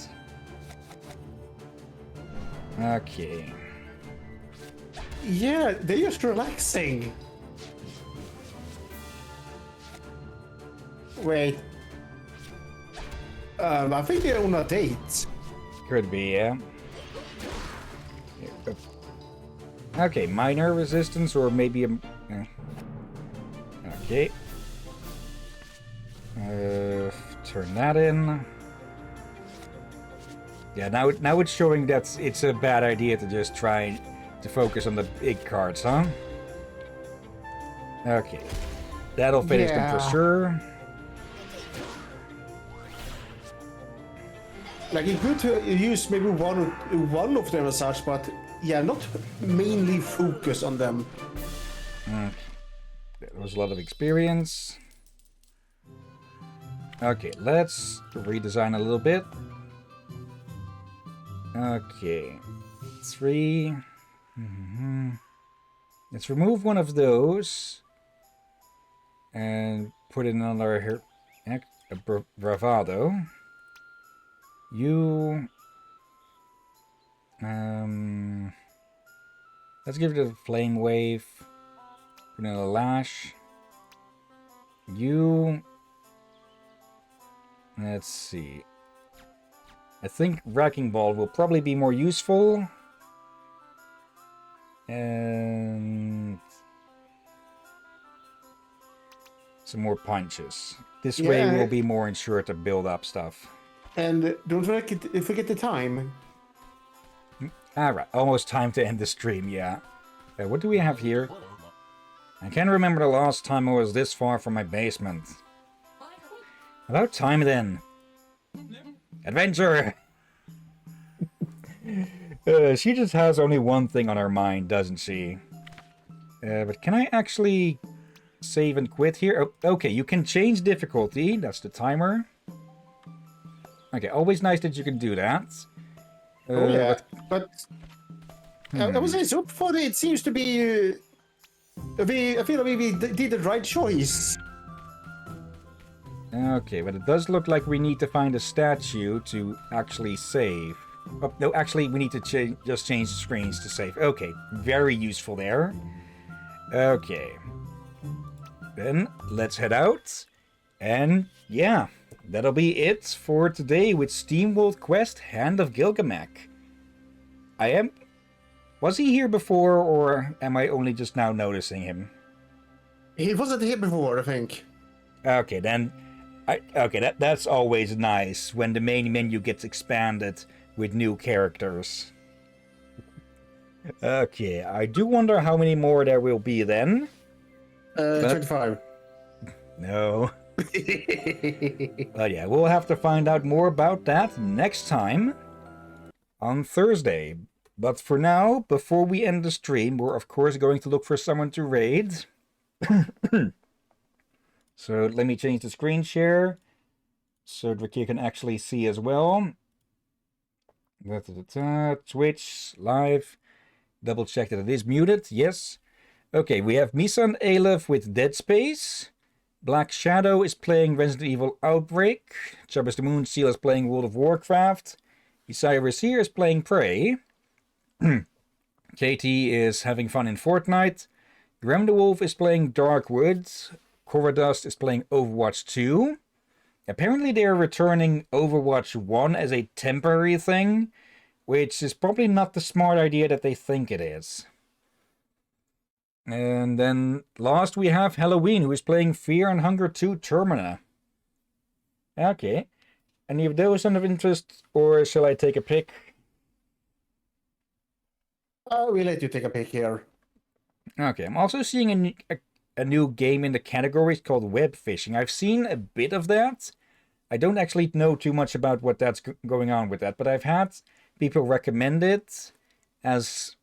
Okay. Yeah, they're just relaxing. Wait. I think they're on a date. Could be, yeah. Okay, minor resistance or maybe a... Okay. Turn that in. Yeah, now it's showing that it's a bad idea to just try to focus on the big cards, huh? Okay. That'll finish them for sure. Like, it's good to use maybe one of them as such, but yeah, not mainly focus on them. was a lot of experience. Okay, let's redesign a little bit. Okay, 3. Let's remove one of those and put in another here. Bravado. You. Let's give it a flame wave. Put in a lash. You. Let's see. I think Wrecking Ball will probably be more useful. And some more punches. This way we'll be more insured to build up stuff. And don't forget the time. Alright, almost time to end the stream, yeah. What do we have here? I can't remember the last time I was this far from my basement. About time then. Adventure! She just has only one thing on her mind, doesn't she? But can I actually save and quit here? Oh, okay, you can change difficulty. That's the timer. Okay, always nice that you can do that. Oh yeah, but I was saying so far it seems to be. I feel like we did the right choice. Okay, but it does look like we need to find a statue to actually save. Oh, no, actually, we need to just change the screens to save. Okay, very useful there. Okay. Then, let's head out. And, yeah, that'll be it for today with SteamWorld Quest Hand of Gilgamech. Was he here before, or am I only just now noticing him? He wasn't here before, I think. Okay, then... Okay, that's always nice, when the main menu gets expanded with new characters. Okay, I do wonder how many more there will be then. 25. No. Well, yeah, we'll have to find out more about that next time on Thursday. But for now, before we end the stream, we're of course going to look for someone to raid. So let me change the screen share so that you can actually see as well. Twitch, live. Double check that it is muted. Yes. Okay, we have Misa and Aleph with Dead Space. Black Shadow is playing Resident Evil Outbreak. Chubbas the Moon Seal is playing World of Warcraft. Isaiah Rasir is playing Prey. Katie is having fun in Fortnite. Graham the Wolf is playing Darkwood. Corradust is playing Overwatch 2. Apparently they're returning Overwatch 1 as a temporary thing, which is probably not the smart idea that they think it is. And then last we have Halloween, who is playing Fear and Hunger 2 Termina. Okay. Any of those sound of interest, or shall I take a pick? We'll let you take a pick here. Okay, I'm also seeing a new game in the categories called web fishing. I've seen a bit of that. I don't actually know too much about what that's going on with that, but I've had people recommend it as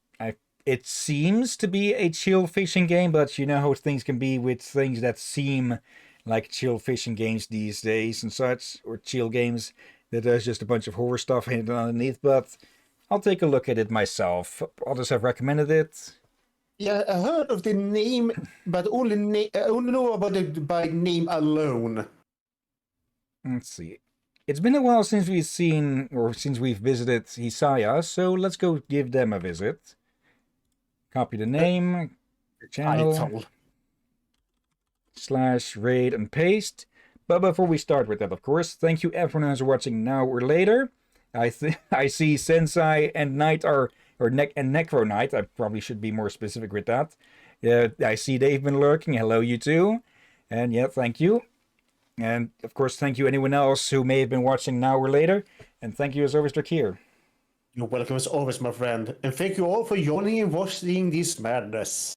it seems to be a chill fishing game, but you know how things can be with things that seem like chill fishing games these days and such, or chill games that there's just a bunch of horror stuff hidden underneath, but I'll take a look at it myself. Others have recommended it. Yeah, I heard of the name, but only know about it by name alone. Let's see. It's been a while since we've seen, or since we've visited Isaiah, so let's go give them a visit. Copy the name, channel, /raid and paste. But before we start with that, of course, thank you everyone who's watching now or later. I see Sensei and Knight are... and Necro Knight, I probably should be more specific with that. I see they've been lurking. Hello, you too. And yeah, thank you. And of course, thank you anyone else who may have been watching now or later. And thank you as always, Drakir. You're welcome as always, my friend. And thank you all for joining and watching this madness.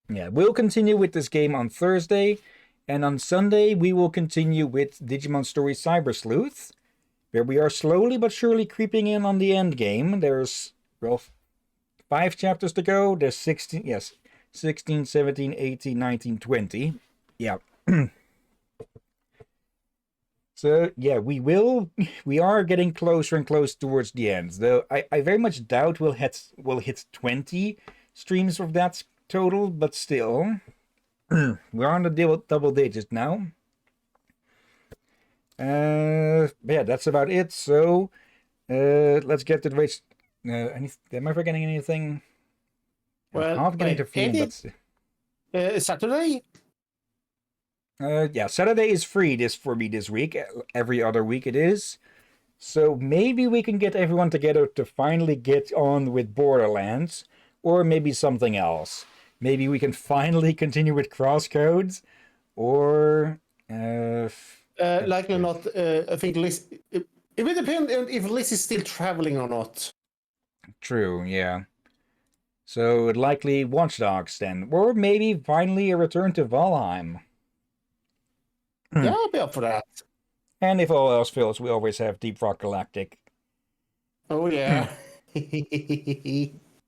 Yeah, we'll continue with this game on Thursday. And on Sunday, we will continue with Digimon Story Cyber Sleuth, where we are slowly but surely creeping in on the end game. There's, well, 5 chapters to go. There's 16, yes, 16, 17, 18, 19, 20. Yeah. So, yeah, we are getting closer and closer towards the end. Though I very much doubt we'll hit 20 streams of that total, but still. We're on the double digits now. Yeah, that's about it. So, let's get to the race. Am I forgetting anything? Well, I'm half getting to feeling, but Saturday? yeah, Saturday is free for me this week. Every other week it is. So maybe we can get everyone together to finally get on with Borderlands, or maybe something else. Maybe we can finally continue with Crosscodes, or Likely not. I think Liz. It will depend on if Liz is still traveling or not. True, yeah. So likely Watch Dogs then, or maybe finally a return to Valheim. Yeah, I'll be up for that. And if all else fails, we always have Deep Rock Galactic. Oh yeah.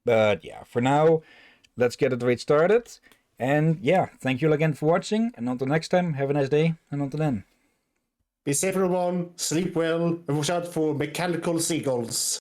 But yeah, for now, let's get the raid started. And yeah, thank you again for watching. And until next time, have a nice day. And until then. Be safe, everyone. Sleep well, and watch out for mechanical seagulls.